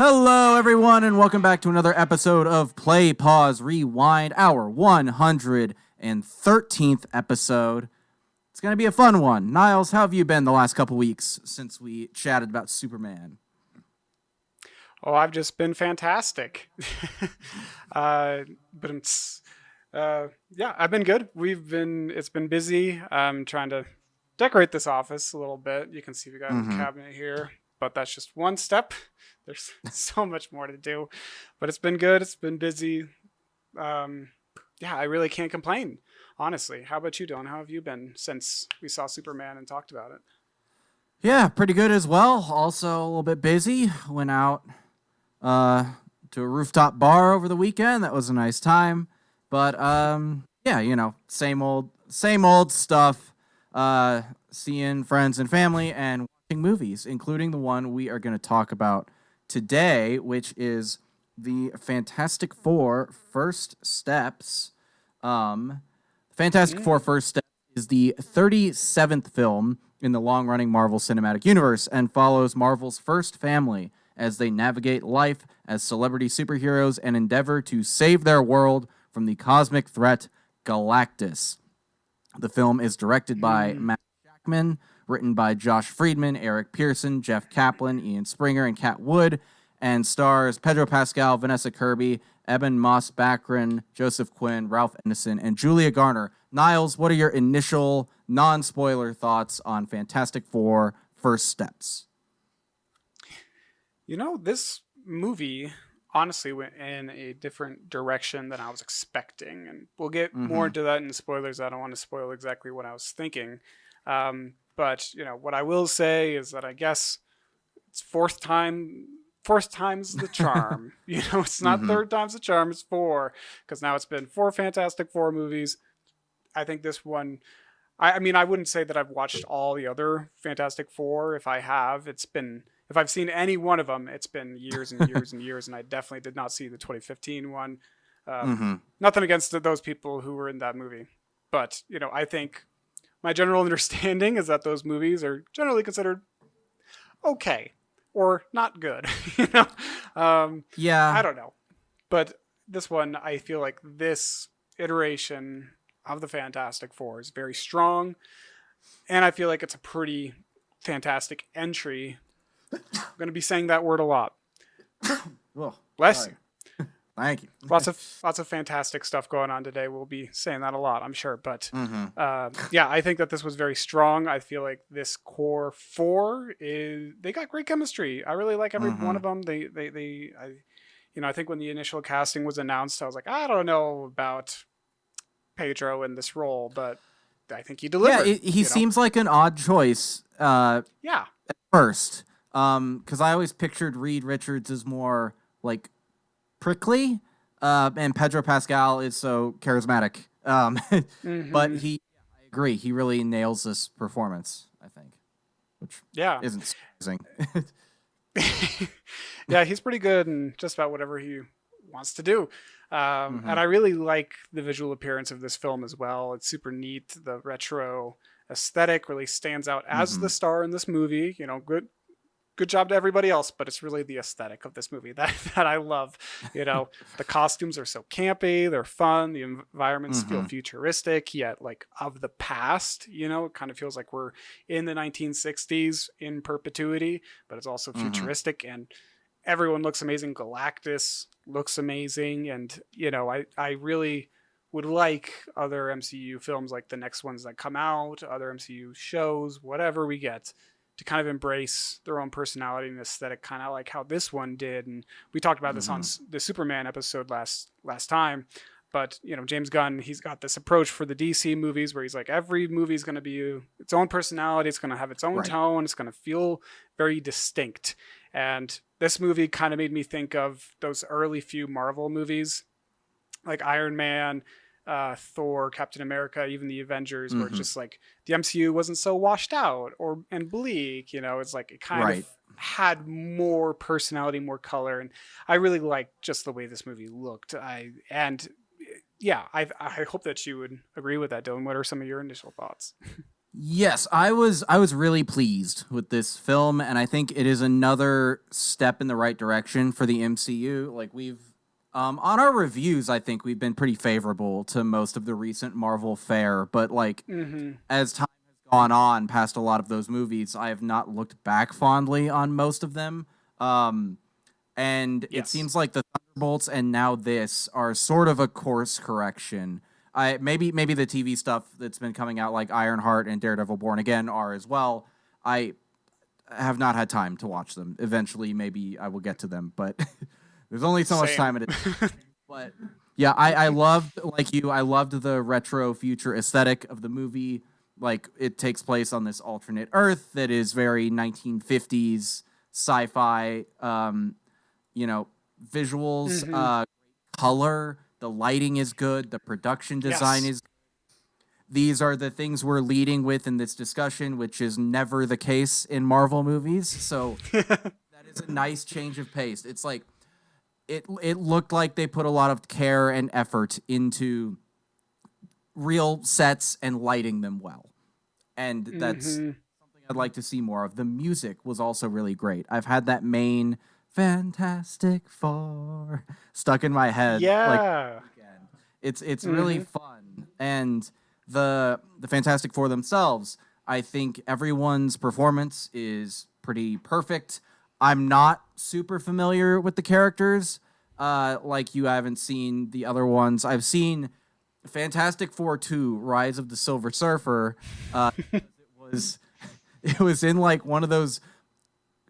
Hello, everyone, and welcome back to another episode of Play, Pause, Rewind, our 113th episode. It's going to be a fun one. Niles, how have you been the last couple weeks since we chatted about Superman? Oh, I've just been fantastic. But yeah, I've been good. It's been busy. I'm trying to decorate this office a little bit. You can see we got a cabinet here, but that's just one step. There's so much more to do, but it's been good. It's been busy. Um, yeah, I really can't complain, honestly. How about you, Don? How have you been since we saw Superman and talked about it? Yeah, pretty good as well. Also a little bit busy. Went out to a rooftop bar over the weekend. That was a nice time. But yeah, same old stuff. Seeing friends and family and watching movies, including the one we are going to talk about today, which is the Fantastic Four First Steps. Fantastic Four First Steps is the 37th film in the long-running Marvel Cinematic Universe and follows Marvel's first family as they navigate life as celebrity superheroes and endeavor to save their world from the cosmic threat Galactus. The film is directed by Matt Shakman, written by Josh Friedman, Eric Pearson, Jeff Kaplan, Ian Springer, and Kat Wood, and stars Pedro Pascal, Vanessa Kirby, Eben Moss Baccarin, Joseph Quinn, Ralph Ineson, and Julia Garner. Niles, what are your initial non-spoiler thoughts on Fantastic Four First Steps? This movie honestly went in a different direction than I was expecting, and we'll get more into that in spoilers. I don't want to spoil exactly what I was thinking, but what I will say is that I guess it's fourth time's the charm. It's not third time's the charm, it's four, because now it's been four Fantastic Four movies. I think this one, I mean, I wouldn't say that I've watched all the other Fantastic Four. If I have, if I've seen any one of them, it's been years and years and years, and I definitely did not see the 2015 one. Nothing against those people who were in that movie, but I think my general understanding is that those movies are generally considered okay or not good. Yeah. I don't know, but this one, I feel like this iteration of the Fantastic Four is very strong, and I feel like it's a pretty fantastic entry. I'm going to be saying that word a lot. Oh, Bless sorry. you. Thank you. Lots of fantastic stuff going on today. We'll be saying that a lot, I'm sure. But yeah, I think that this was very strong. I feel like this core four they got great chemistry. I really like every one of them. I think when the initial casting was announced, I was like, I don't know about Pedro in this role, but I think he delivered. Yeah, he seems like an odd choice. Yeah. At first, because I always pictured Reed Richards as more like prickly, and Pedro Pascal is so charismatic. But I agree, he really nails this performance, I think, which isn't surprising. Yeah, he's pretty good in just about whatever he wants to do. And I really like the visual appearance of this film as well. It's super neat. The retro aesthetic really stands out as the star in this movie. Good job to everybody else, but it's really the aesthetic of this movie that I love. The costumes are so campy, they're fun, the environments feel futuristic, yet like of the past. It kind of feels like we're in the 1960s in perpetuity, but it's also futuristic, and everyone looks amazing. Galactus looks amazing, and I really would like other MCU films, like the next ones that come out, other MCU shows, whatever we get, to kind of embrace their own personality and aesthetic, kind of like how this one did. And we talked about this on the Superman episode last time. But James Gunn, he's got this approach for the DC movies where he's like, every movie is going to be its own personality. It's going to have its own tone. It's going to feel very distinct. And this movie kind of made me think of those early few Marvel movies, like Iron Man, Thor, Captain America, even the Avengers, where it's just like the MCU wasn't so washed out and bleak. It's like it kind of had more personality, more color, and I really liked just the way this movie looked. I hope that you would agree with that, Dylan. What are some of your initial thoughts? Yes, I was really pleased with this film, and I think it is another step in the right direction for the MCU. Like we've on our reviews, I think we've been pretty favorable to most of the recent Marvel fare, but like Mm-hmm. as time has gone on past a lot of those movies, I have not looked back fondly on most of them. Um, and it Yes. seems like the Thunderbolts and now this are sort of a course correction. I maybe the TV stuff that's been coming out like Ironheart and Daredevil Born Again are as well. I have not had time to watch them. Eventually, maybe I will get to them, but there's only so much Same. time in it. But yeah, I loved like you. I loved the retro future aesthetic of the movie. Like it takes place on this alternate Earth that is very 1950s sci-fi. You know, visuals, Mm-hmm. color, the lighting is good, the production design Yes. is. These are the things we're leading with in this discussion, which is never the case in Marvel movies. So that is a nice change of pace. It's like it looked like they put a lot of care and effort into real sets and lighting them well. And that's Mm-hmm. something I'd like to see more of. The music was also really great. I've had that main Fantastic Four stuck in my head like Yeah. weekend. It's really Mm-hmm. fun. And the Fantastic Four themselves, I think everyone's performance is pretty perfect. I'm not super familiar with the characters. Like you, I haven't seen the other ones. I've seen Fantastic Four 2, Rise of the Silver Surfer. It was it was in like one of those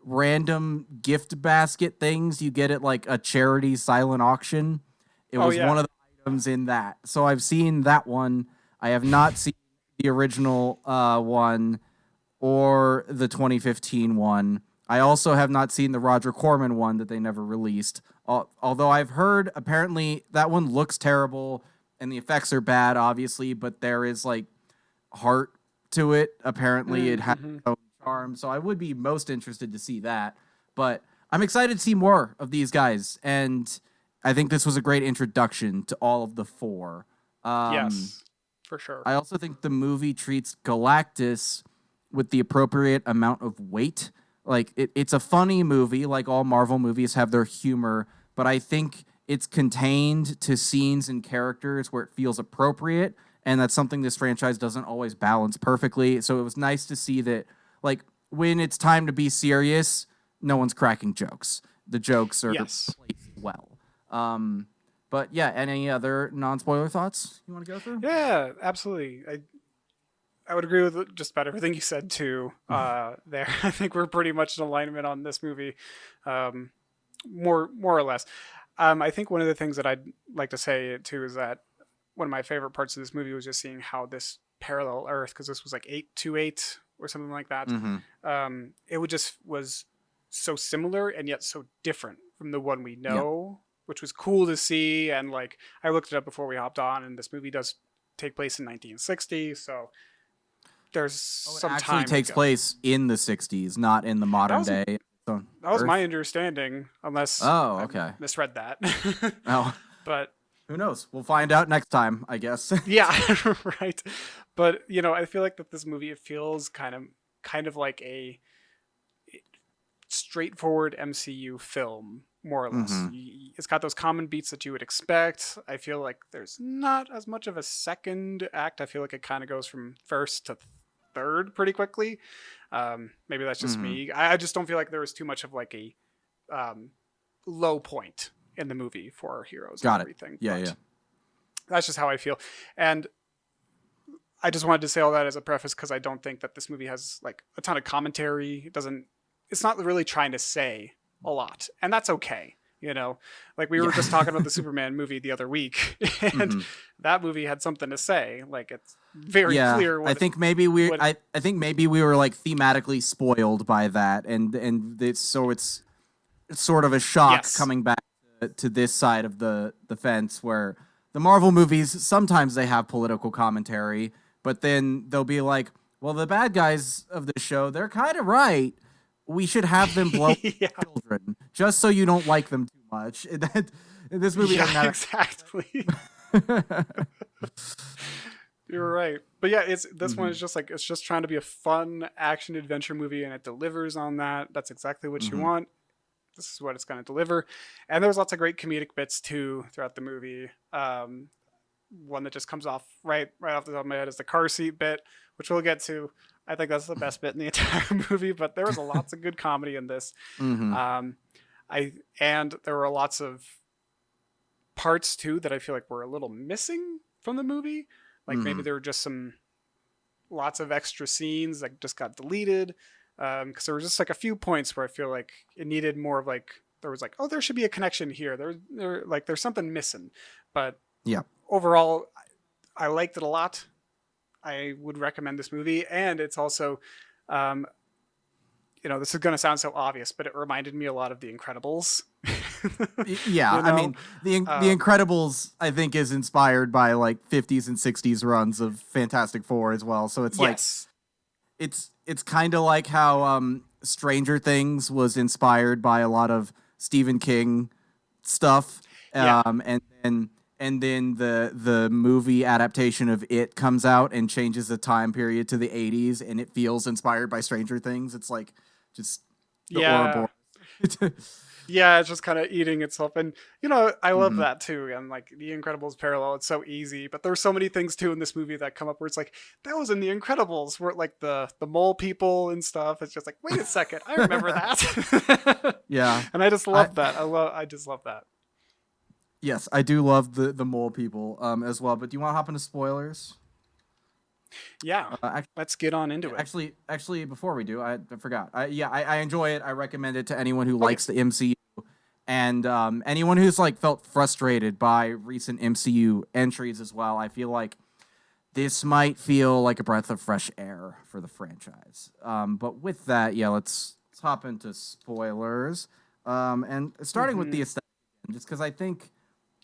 random gift basket things you get at like a charity silent auction. It Oh was one yeah. of the items in that. So I've seen that one. I have not seen the original one or the 2015 one. I also have not seen the Roger Corman one that they never released. Although I've heard apparently that one looks terrible and the effects are bad, obviously, but there is like heart to it. Apparently, it has Mm-hmm. its own charm. So I would be most interested to see that. But I'm excited to see more of these guys, and I think this was a great introduction to all of the four. Um, Yes. For sure. I also think the movie treats Galactus with the appropriate amount of weight. Like it's a funny movie, like all Marvel movies have their humor, but I think it's contained to scenes and characters where it feels appropriate, and that's something this franchise doesn't always balance perfectly. So it was nice to see that, like when it's time to be serious, no one's cracking jokes. The jokes are Yes. placed well. Um, but yeah, any other non-spoiler thoughts you want to go through? Yeah, absolutely. I would agree with just about everything you said too. There, I think we're pretty much in alignment on this movie, um, more or less. I think one of the things that I'd like to say too is that one of my favorite parts of this movie was just seeing how this parallel Earth, because this was like 828 or something like that. Mm-hmm. It would just was so similar and yet so different from the one we Yeah. know, which was cool to see. And like I looked it up before we hopped on, and this movie does take place in 1960, so there's Oh, it some actually time to takes go. place in the 60s, not in the That modern was day. So, that was my Earth. understanding, unless Oh, I okay. misread that. Oh, But who knows? We'll find out next time, I guess. yeah, right. But I feel like that this movie, it feels kind of like a straightforward MCU film, more or less. Mm-hmm. It's got those common beats that you would expect. I feel like there's not as much of a second act. I feel like it kind of goes from first to third pretty quickly. Maybe that's just Mm-hmm. me. I just don't feel like there was too much of like a um, low point in the movie for our heroes and Got it. everything. Yeah, yeah. But that's just how I feel. And I just wanted to say all that as a preface because I don't think that this movie has like a ton of commentary. It doesn't. It's not really trying to say a lot, and that's okay. Like we were Yeah. just talking about the Superman movie the other week, and Mm-hmm. that movie had something to say. Like it's very Yeah, clear I what think maybe we what. I think maybe we were like thematically spoiled by that, and it's sort of a shock Yes. coming back to this side of the fence where the Marvel movies sometimes they have political commentary, but then they'll be like, well, the bad guys of the show, they're kind of right. We should have them blow Yeah. children just so you don't like them too much. This movie doesn't Yeah. have Exactly. it. You're right. But yeah, it's this one is just like it's just trying to be a fun action adventure movie, and it delivers on that. That's exactly what you Mm-hmm. want. This is what it's going to deliver. And there's lots of great comedic bits too throughout the movie. One that just comes off right off the top of my head is the car seat bit, which we'll get to. I think that's the best bit in the entire movie, but there was lots of good comedy in this. Mm-hmm. Um, and there were lots of parts too that I feel like were a little missing from the movie. Like maybe Mm-hmm. there were just lots of extra scenes that just got deleted. Because there were just like a few points where I feel like it needed more of like there was like, oh, there should be a connection here. There's something missing. But Yeah. overall, I liked it a lot. I would recommend this movie, and it's also, um, this is going to sound so obvious, but it reminded me a lot of The Incredibles. Yeah, you I know, mean, the Incredibles, I think, is inspired by like 50s and 60s runs of Fantastic Four as well. So it's like yes, it's kind of like how Stranger Things was inspired by a lot of Stephen King stuff, yeah, and then the movie adaptation of It comes out and changes the time period to the 80s, and it feels inspired by Stranger Things. It's like just the yeah. Ouroboros. Yeah, it's just kind of eating itself. And, I love Hmm. that too. And like The Incredibles parallel, it's so easy. But there's so many things too in this movie that come up where it's like, that was in The Incredibles, where like the mole people and stuff. It's just like, wait a second, I remember that. Yeah. And I just I love that. I just love that. Yes, I do love the mole people as well. But do you want to hop into spoilers? Yeah, Uh, let's get on into it. actually, before we do, I forgot. I enjoy it. I recommend it to anyone who Okay. likes the MCU and anyone who's like felt frustrated by recent MCU entries as well. I feel like this might feel like a breath of fresh air for the franchise. But with that, yeah, let's hop into spoilers. And starting with the Mm-hmm. aesthetic, just because I think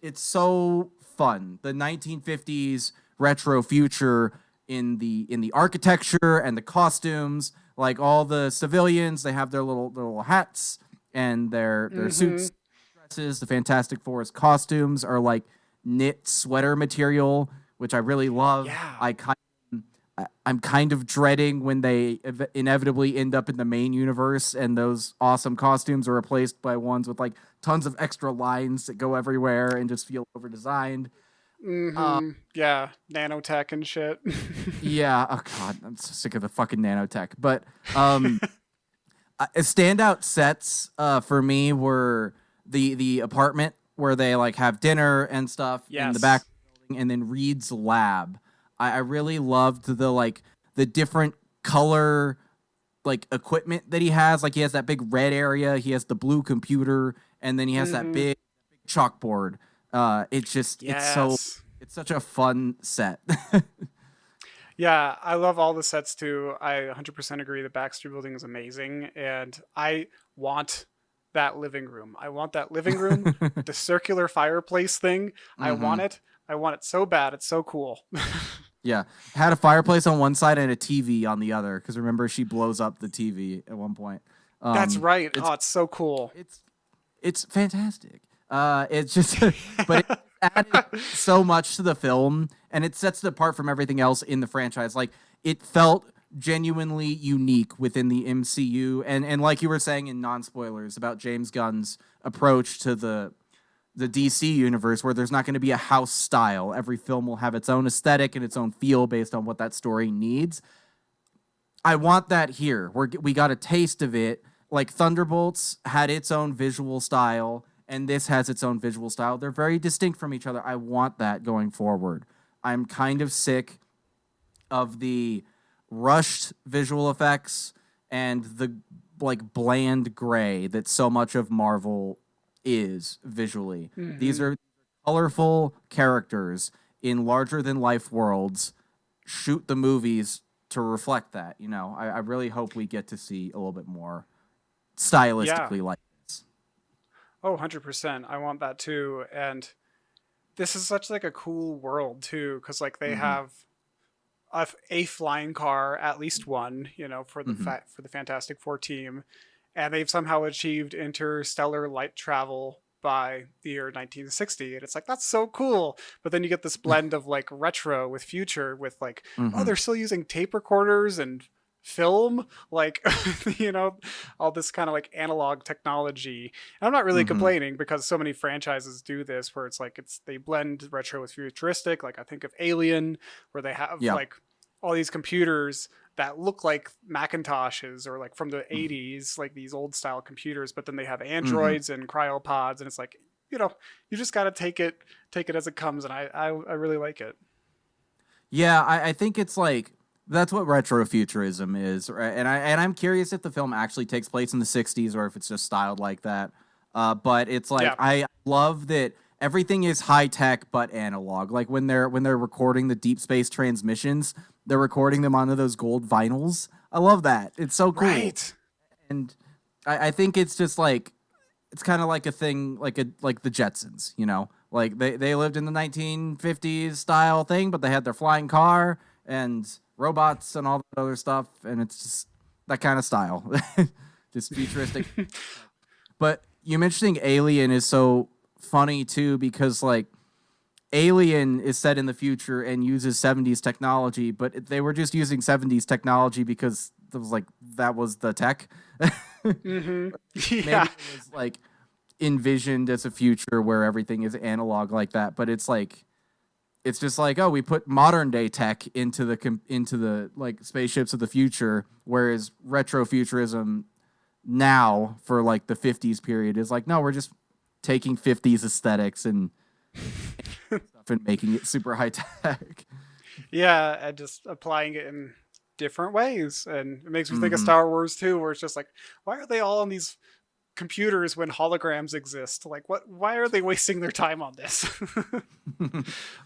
it's so fun. The 1950s retro future in the architecture and the costumes, like all the civilians, they have their little hats and their Mm-hmm. suits, dresses. The Fantastic Four's costumes are like knit sweater material, which I really love. Yeah. I'm kind of dreading when they inevitably end up in the main universe and those awesome costumes are replaced by ones with like tons of extra lines that go everywhere and just feel over designed. Uh, Mm-hmm. Yeah. Nanotech and shit. yeah, oh god, I'm so sick of the fucking nanotech. But um, standout sets for me were the apartment where they like have dinner and stuff in the back Yes. building, and then Reed's lab. I really loved the different color like equipment that he has. Like he has that big red area, he has the blue computer, and then he has that Mm-hmm. big chalkboard. It's just Yes. it's such a fun set. Yeah, I love all the sets too. I 100% agree. The Baxter Building is amazing, and I want that living room. I want that living room, the circular fireplace thing. I Hmm. want it. I want it so bad. It's so cool. Yeah, had a fireplace on one side and a TV on the other. Because remember, she blows up the TV at one point. That's right. It's Oh, it's so cool. it's it's fantastic. It's just, but it added so much to the film, and it sets it apart from everything else in the franchise. Like it felt genuinely unique within the MCU, and like you were saying in non spoilers about James Gunn's approach to the DC universe, where there's not going to be a house style. Every film will have its own aesthetic and its own feel based on what that story needs. I want that here. We got a taste of it. Like Thunderbolts had its own visual style, and this has its own visual style. They're very distinct from each other. I want that going forward. I'm kind of sick of the rushed visual effects and the like bland gray that so much of Marvel is visually. These Hmm. are colorful characters in larger than life worlds. Shoot the movies to reflect that. I really hope we get to see a little bit more Yeah. stylistically like this. Oh, 100%. I want that too. And this is such like a cool world too, because like they Mm-hmm. have a flying car, at least one, for Mm-hmm. the Fantastic Four team, and they've somehow achieved interstellar light travel by the year 1960, and it's like that's so cool. But then you get this blend of like retro with future, with like, oh, Mm-hmm. they're still using tape recorders and film, like all this kind of like analog technology. And I'm not really Mm-hmm. complaining, because so many franchises do this, where it's like they blend retro with futuristic. Like I think of Alien, where they have Yeah. like all these computers that look like Macintoshes, or like from the Mm-hmm. 80s, like these old style computers, but then they have Mm-hmm. androids and cryopods, and it's like, you just got to take it as it comes, and I really like it. Yeah, I think it's like that's what retrofuturism is, right? And I'm curious if the film actually takes place in the '60s or if it's just styled like that. But it's like Yeah. I love that everything is high tech but analog. Like when they're recording the deep space transmissions, they're recording them onto those gold vinyls. I love that. It's so cool, Right. and I think it's just like it's kind of like a thing like the Jetsons, like they lived in the 1950s style thing, but they had their flying car and robots and all that other stuff, and it's just that kind of style, just futuristic. But you mentioning Alien is so funny too, because like Alien is set in the future and uses 70s technology, but they were just using 70s technology because that was the tech. Mm-hmm. Maybe Yeah. it was like envisioned as a future where everything is analog like that, but it's just like, oh, we put modern day tech into the like spaceships of the future, whereas retrofuturism now for like the 50s period is like, no, we're just taking 50s aesthetics and stuff and making it super high tech. Yeah, and just applying it in different ways. And it makes me think of Hmm. Star Wars too, where it's just like, why are they all on these computers when holograms exist? Like, why are they wasting their time on this?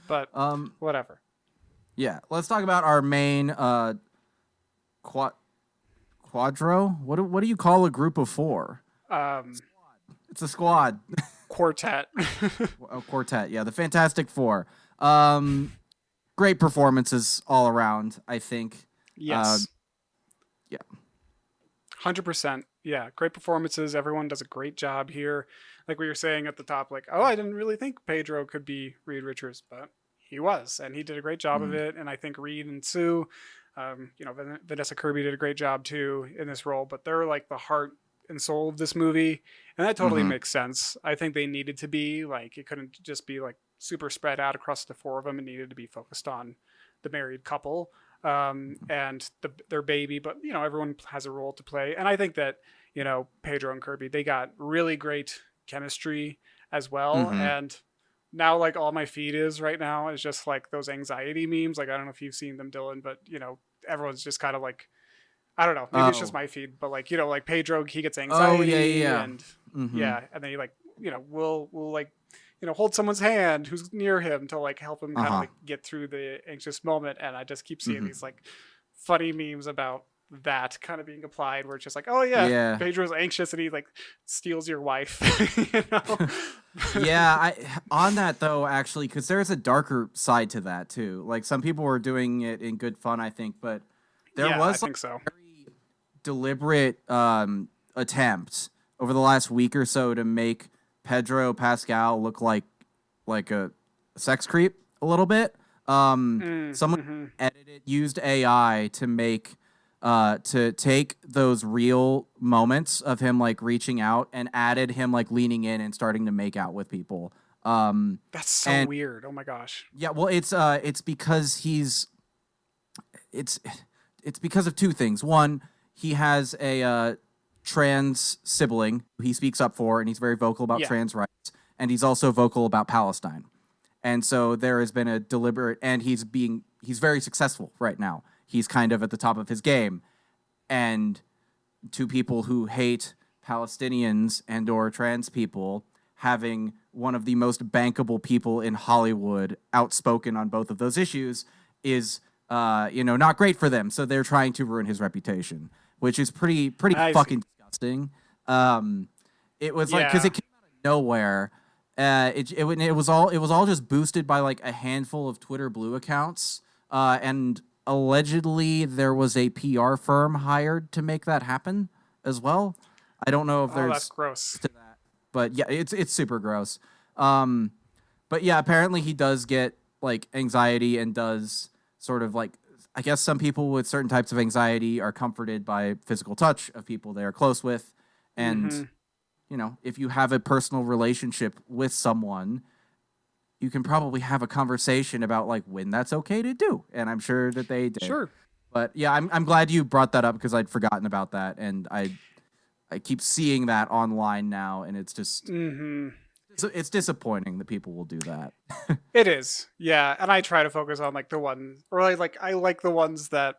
But um whatever. yeah, let's talk about our main quad quadro. What do you call a group of four? Um, It's a squad. Quartet. A quartet. Yeah, the Fantastic Four. Um, Great performances all around, I think. Uh, Yes. yeah. 100%. Yeah, great performances. Everyone does a great job here. Like we were saying at the top, like, oh, I didn't really think Pedro could be Reed Richards, but he was, and he did a great job of Mm, it. And I think Reed and Sue, Vanessa Kirby did a great job too in this role. But they're like the heart and soul of this movie, and that totally mm-hmm. makes sense. I think they needed to be like, it couldn't just be like super spread out across the four of them. It needed to be focused on the married couple, and their baby. But everyone has a role to play, and I think that Pedro and Kirby, they got really great chemistry as well. Mm-hmm. And now, like, all my feed is right now is just like those anxiety memes. Like, I don't know if you've seen them, Dylan, but everyone's just kind of like, I don't know, maybe it's just Oh. my feed, but like like Pedro, he gets Oh yeah, anxiety, yeah. and Mm-hmm. yeah, and then he like will like hold someone's hand who's near him to like help him kind of Uh-huh. like get through the anxious moment. And I just keep seeing Mm-hmm. these like funny memes about that kind of being applied, where it's just like, oh yeah, Yeah. Pedro's anxious and he like steals your wife. you know Yeah, on that though, actually, because there's a darker side to that too. Like some people were doing it in good fun, I think, but there Yeah, I was like think so. a very deliberate attempt over the last week or so to make Pedro Pascal look like a sex creep a little bit. Someone Mm-hmm. edited used AI to take those real moments of him like reaching out and added him like leaning in and starting to make out with people. Um, That's so and weird. Oh my gosh. yeah, well, it's because it's it's because of two things. One, he has a trans sibling who he speaks up for, and he's very vocal about Yeah. trans rights, and he's also vocal about Palestine. And so there has been a deliberate, and he's very successful right now. He's kind of at the top of his game, and to people who hate Palestinians and or trans people, having one of the most bankable people in Hollywood outspoken on both of those issues is not great for them. So they're trying to ruin his reputation, which is pretty I see. fucking disgusting. Um, it was like because Yeah. it came out of nowhere. It was all just boosted by like a handful of Twitter Blue accounts, and allegedly there was a PR firm hired to make that happen as well. I don't know if Oh, that's there's gross. to that. but yeah, it's super gross. Um, but yeah, apparently he does get like anxiety and does sort of like, I guess some people with certain types of anxiety are comforted by physical touch of people they are close with. And, Mm-hmm. if you have a personal relationship with someone, you can probably have a conversation about like when that's okay to do. And I'm sure that they did. Sure. But yeah, I'm glad you brought that up because I'd forgotten about that. And I keep seeing that online now. And it's just, Mm-hmm. it's disappointing that people will do that. It is, yeah. And I try to focus on like the ones, or I like the ones that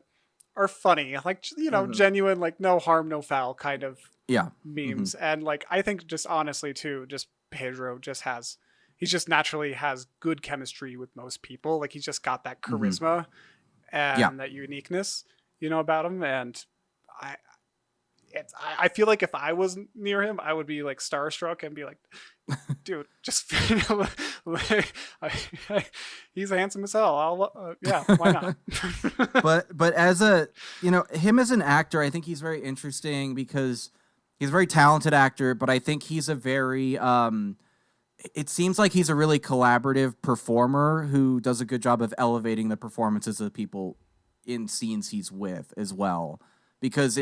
are funny, like Mhm. genuine, like no harm, no foul kind of Yeah. Hmm. memes. And like I think just honestly too, just Pedro just has, he just naturally has good chemistry with most people. Like he's just got that Hmm. charisma Yeah. and that uniqueness, about him. And I, I feel like if I was near him, I would be like starstruck and be like, dude, just he's handsome as hell. Yeah, why not? But as a him as an actor, I think he's very interesting because he's a very talented actor, but I think he's a very it seems like he's a really collaborative performer who does a good job of elevating the performances of the people in scenes he's with as well. Because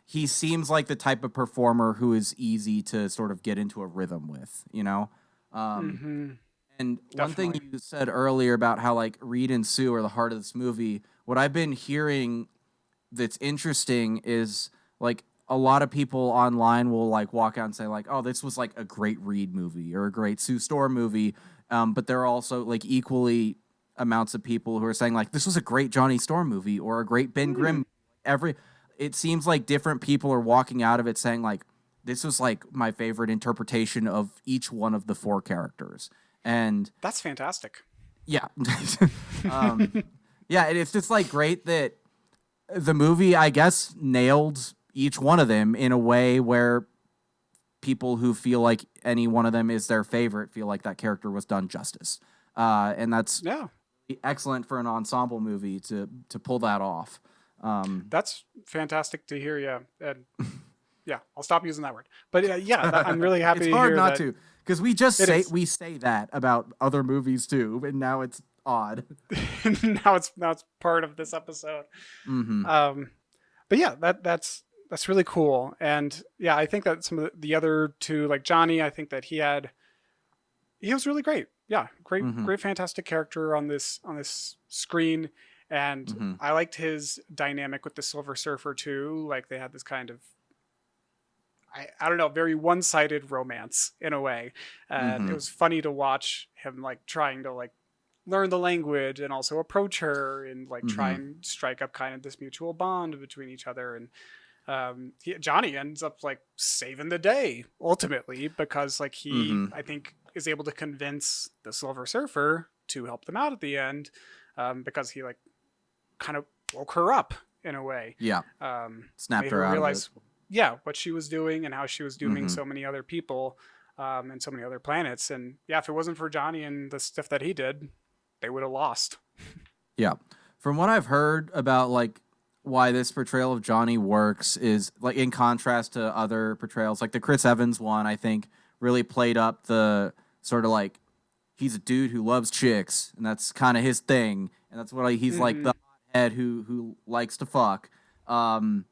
he seems like the type of performer who is easy to sort of get into a rhythm with. Um, Mm-hmm. and one thing Definitely. you said earlier about how like Reed and Sue are the heart of this movie, what I've been hearing that's interesting is like a lot of people online will like walk out and say like, "Oh, this was like a great Reed movie or a great Sue Storm movie," but there are also like equally amounts of people who are saying like, "This was a great Johnny Storm movie or a great Ben Mm, Grimm." It seems like different people are walking out of it saying like, "This was like my favorite interpretation of each one of the four characters," and that's fantastic. yeah, um, yeah, and it's just like great that the movie, I guess, nailed each one of them in a way where people who feel like any one of them is their favorite feel like that character was done justice. And that's Yeah, excellent for an ensemble movie to pull that off. Um, that's fantastic to hear. Yeah, and yeah, I'll stop using that word. But yeah, I'm really happy it's to hard hear not that. to because we just It say is. we say that about other movies too, and now it's odd. Now it's part of this episode. Hmm. Um, but yeah, that's really cool. And yeah, I think that some of the other two, like Johnny, I think that he was really great. Yeah, Hmm. great, fantastic character on this screen. And Hmm. I liked his dynamic with the Silver Surfer too. Like they had this kind of, I don't know, very one-sided romance in a way, and it Hmm. was funny to watch him like trying to like learn the language and also approach her and like try Hmm. and strike up kind of this mutual bond between each other. And Johnny ends up like saving the day ultimately because like he, Hmm. I think, is able to convince the Silver Surfer to help them out at the end, because he like kind of woke her up in a way, Yeah, snapped made her her out of it. realize, yeah, what she was doing and how she was doing Hmm. so many other people, and so many other planets. And yeah, if it wasn't for Johnny and the stuff that he did, they would have lost. Yeah. From what I've heard about like why this portrayal of Johnny works is like in contrast to other portrayals, like the Chris Evans one, I think really played up the sort of like he's a dude who loves chicks and that's kind of his thing and that's what he's like Mm-hmm. the head who likes to fuck. Um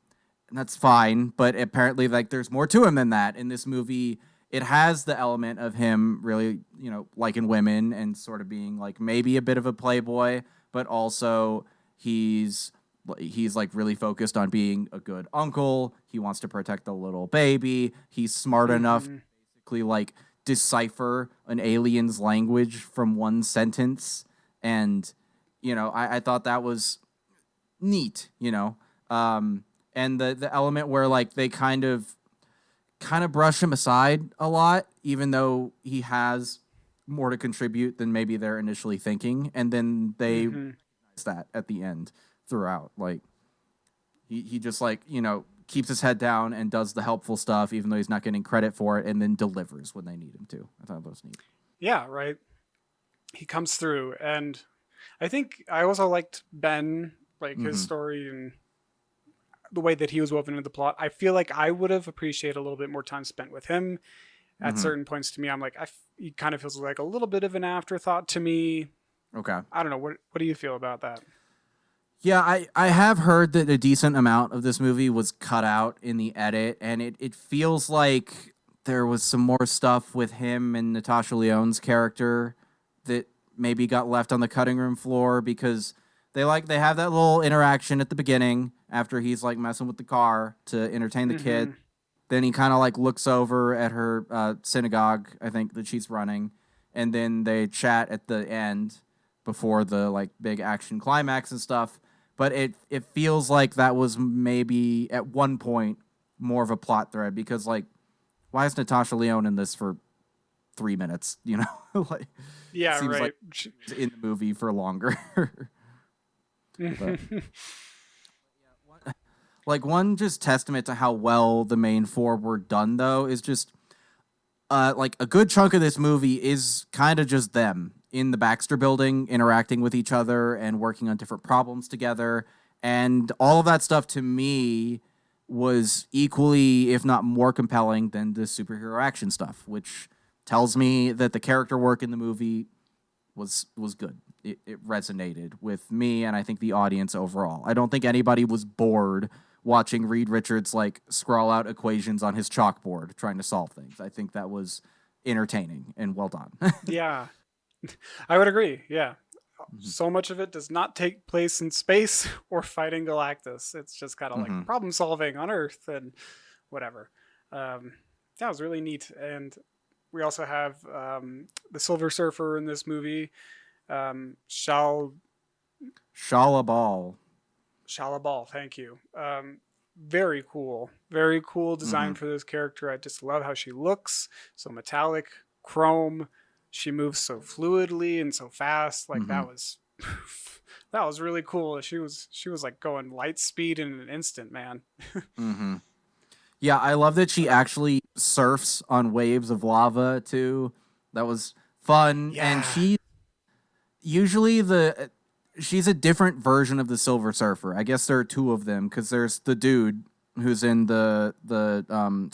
and that's fine, but apparently like there's more to him than that. In this movie, it has the element of him really, liking women and sort of being like maybe a bit of a playboy, but also he's he's like really focused on being a good uncle. He wants to protect the little baby. He's smart enough to Mm-hmm. basically like decipher an alien's language from one sentence. And I thought that was neat, and the element where like they kind of brush him aside a lot, even though he has more to contribute than maybe they're initially thinking, and then they Mm-hmm. recognize that at the end throughout. Like he just like keeps his head down and does the helpful stuff, even though he's not getting credit for it, and then delivers when they need him to. I thought that was neat. Yeah, right. He comes through, and I think I also liked Ben, like his Mm-hmm. story and the way that he was woven into the plot. I feel like I would have appreciated a little bit more time spent with him, at Mm-hmm. certain points to me, I'm like, he kind of feels like a little bit of an afterthought to me. Okay. I don't know. What do you feel about that? Yeah, I have heard that a decent amount of this movie was cut out in the edit, and it feels like there was some more stuff with him and Natasha Lyonne's character that maybe got left on the cutting room floor because they have that little interaction at the beginning after he's like messing with the car to entertain the kid. Mm-hmm. Then he kind of like looks over at her synagogue, I think that she's running, and then they chat at the end before the like big action climax and stuff. But it feels like that was maybe at one point more of a plot thread because like why is Natasha Lyonne in this for 3 minutes? You know, like Yeah, seems like right. she's in the movie for longer. But like one just testament to how well the main four were done though is just like a good chunk of this movie is kind of just them in the Baxter building interacting with each other and working on different problems together. And all of that stuff to me was equally, if not more compelling than the superhero action stuff, which tells me that the character work in the movie was good. It resonated with me and I think the audience overall. I don't think anybody was bored watching Reed Richards like scrawl out equations on his chalkboard trying to solve things. I think that was entertaining and well done. Yeah, I would agree. Yeah. Mhm. So much of it does not take place in space or fighting Galactus. It's just kind of like Mhm. problem solving on Earth and whatever. That was really neat. And we also have the Silver Surfer in this movie, Shal Shala Ball. Shalabal. Thank you. Very cool design Mhm. for this character. I just love how she looks. So metallic, chrome. She moves so fluidly and so fast. Like that Mhm. was that was really cool. She was like going light speed in an instant, man. Mhm. Yeah, I love that she actually surfs on waves of lava too. That was fun and Yeah. usually she's a different version of the Silver Surfer. I guess there are two of them because there's the dude who's in the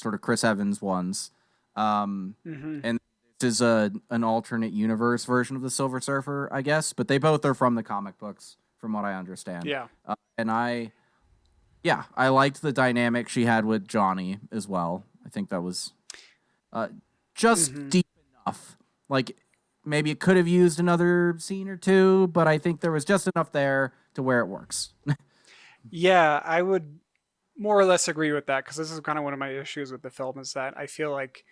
sort of Chris Evans ones, Hmm. and this is an alternate universe version of the Silver Surfer, I guess. But they both are from the comic books, from what I understand. Yeah. And yeah, I liked the dynamic she had with Johnny as well. I think that was uh, just Hmm. deep enough. Like maybe it could have used another scene or two, but I think there was just enough there to where it works. Yeah, I would more or less agree with that because this is kind of one of my issues with the film is that I feel like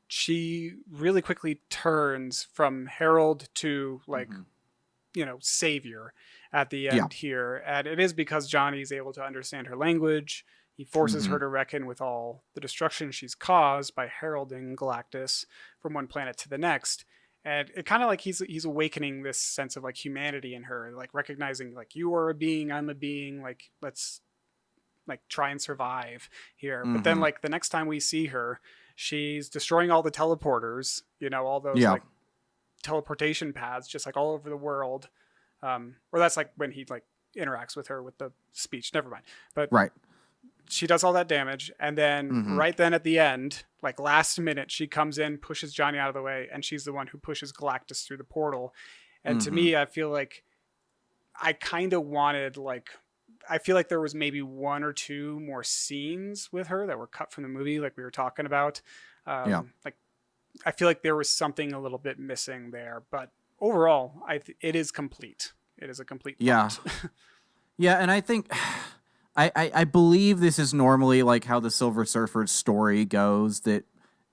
she really quickly turns from Harold to like Mhm. savior at the Yeah. end here, and it is because Johnny's able to understand her language. He forces Hmm. her to reckon with all the destruction she's caused by heralding Galactus from one planet to the next. And it kind of like he's awakening this sense of like humanity in her, like recognizing like you are a being, I'm a being, like let's like try and survive here. But then Hmm. like the next time we see her, she's destroying all the teleporters, all those Yeah. like teleportation paths just like all over the world. Or that's like when he like interacts with her with the speech. Never mind. But Right. she does all that damage, and then Hmm. right then at the end, like last minute, she comes in, pushes Johnny out of the way, and she's the one who pushes Galactus through the portal. And to Hmm. me, I feel like I kind of wanted like I feel like there was maybe one or two more scenes with her that were cut from the movie, like we were talking about. Yeah. Like I feel like there was something a little bit missing there, but overall, it is complete. It is a complete Yeah. plot. Yeah. And I think I believe this is normally like how the Silver Surfer's story goes. That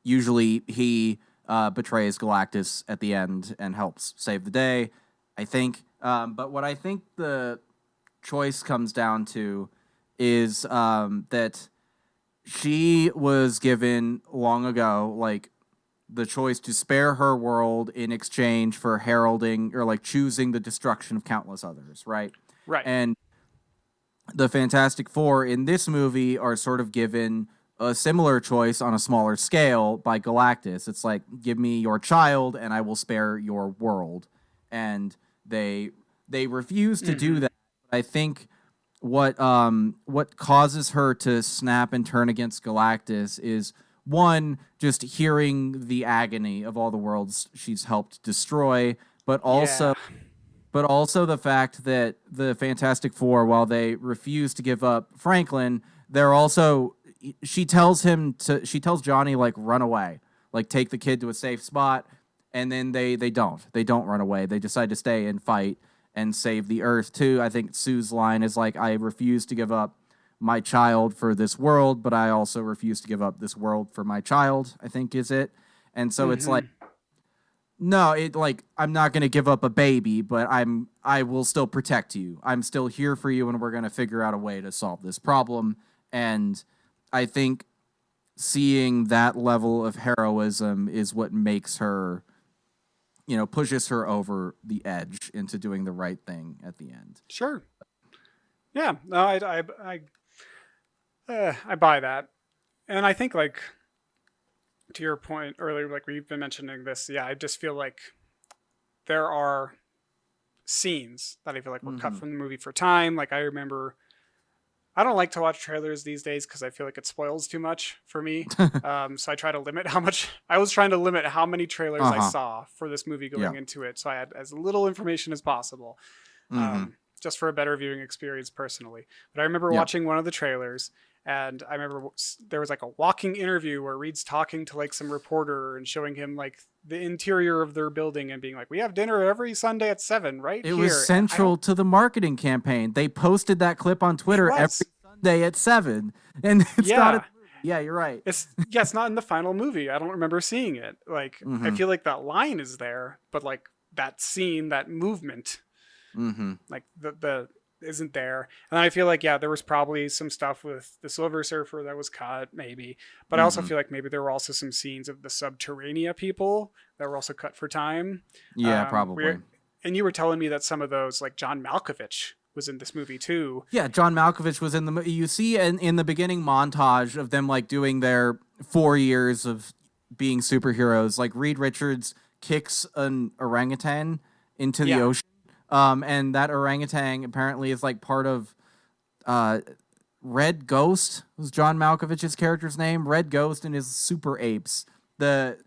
usually he betrays Galactus at the end and helps save the day. I think. But what I think the choice comes down to is that she was given long ago, like the choice to spare her world in exchange for heralding or like choosing the destruction of countless others, right? Right. And the Fantastic Four in this movie are sort of given a similar choice on a smaller scale by Galactus. It's like, give me your child and I will spare your world. And they they refuse to do Mm-hmm. that. I think what causes her to snap and turn against Galactus is one, just hearing the agony of all the worlds she's helped destroy, but also Yeah. the fact that the Fantastic Four, while they refuse to give up Franklin, they're also she tells Johnny like run away, like take the kid to a safe spot, and then they don't run away. They decide to stay and fight and save the Earth too. I think Sue's line is like, I refuse to give up my child for this world, but I also refuse to give up this world for my child, I think is it. And so it's like, Hmm. no, it like I'm not going to give up a baby, but I will still protect you. I'm still here for you, and we're going to figure out a way to solve this problem. And I think seeing that level of heroism is what makes her, pushes her over the edge into doing the right thing at the end. Sure. Yeah. No, I buy that, and I think like to your point earlier, like we've been mentioning this. Yeah, I just feel like there are scenes that I feel like were cut Mm-hmm. from the movie for time. Like I remember, I don't like to watch trailers these days because I feel like it spoils too much for me. So I try to limit how much. I was trying to limit how many trailers I Uh-huh. saw for this movie Yeah. going into it, so I had as little information as possible, Mm-hmm. just for a better viewing experience personally. But I remember Yeah. watching one of the trailers, and I remember there was like a walking interview where Reed's talking to like some reporter and showing him like the interior of their building and being like, "We have dinner every Sunday at 7 right It was here." And I central don't. to the marketing campaign. They posted that clip on It Twitter every was. Sunday at 7. And it's not in Yeah. the movie. Yeah, you're right. It's not in the final movie. I don't remember seeing it. Like I Mm-hmm. feel like that line is there, but like that scene, that movement, Mm-hmm. like the isn't there. And I feel like yeah, there was probably some stuff with the Silver Surfer that was cut, maybe. But I also Mm-hmm. feel like maybe there were also some scenes of the Subterranea people that were also cut for time. Yeah, probably. Where and you were telling me that some of those, like John Malkovich, was in this movie too. Yeah, John Malkovich was in the you see in the beginning montage of them like doing their 4 years of being superheroes. Like Reed Richards kicks an orangutan into the Yeah, ocean. And that orangutan apparently is like part of uh Red Ghost was John Malkovich's character's name. Red Ghost and his super apes. The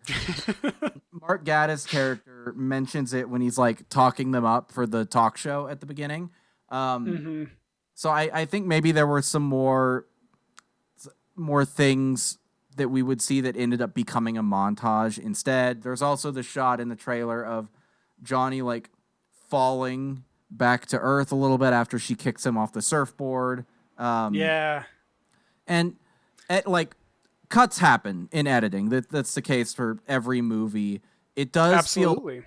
Mark Gaddis character mentions it when he's like talking them up for the talk show at the beginning. Um, hmm, so I think maybe there were some more things that we would see that ended up becoming a montage instead. There's also the shot in the trailer of Johnny like falling back to Earth a little bit after she kicks him off the surfboard. Um, yeah, and like cuts happen in editing. That's the case for every movie. It does feel absolutely.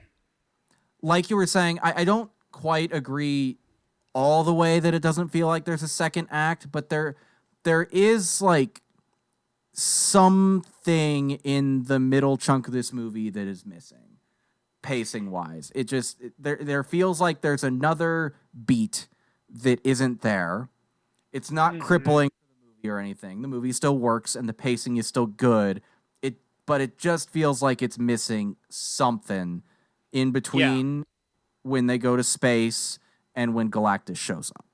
like you were saying. I don't quite agree all the way that it doesn't feel like there's a second act, but there is like something in the middle chunk of this movie that is missing pacing wise. There feels like there's another beat that isn't there. It's not Hmm. crippling the movie or anything. The movie still works and the pacing is still good. But it just feels like it's missing something in Yeah, between when they go to space and when Galactus shows up.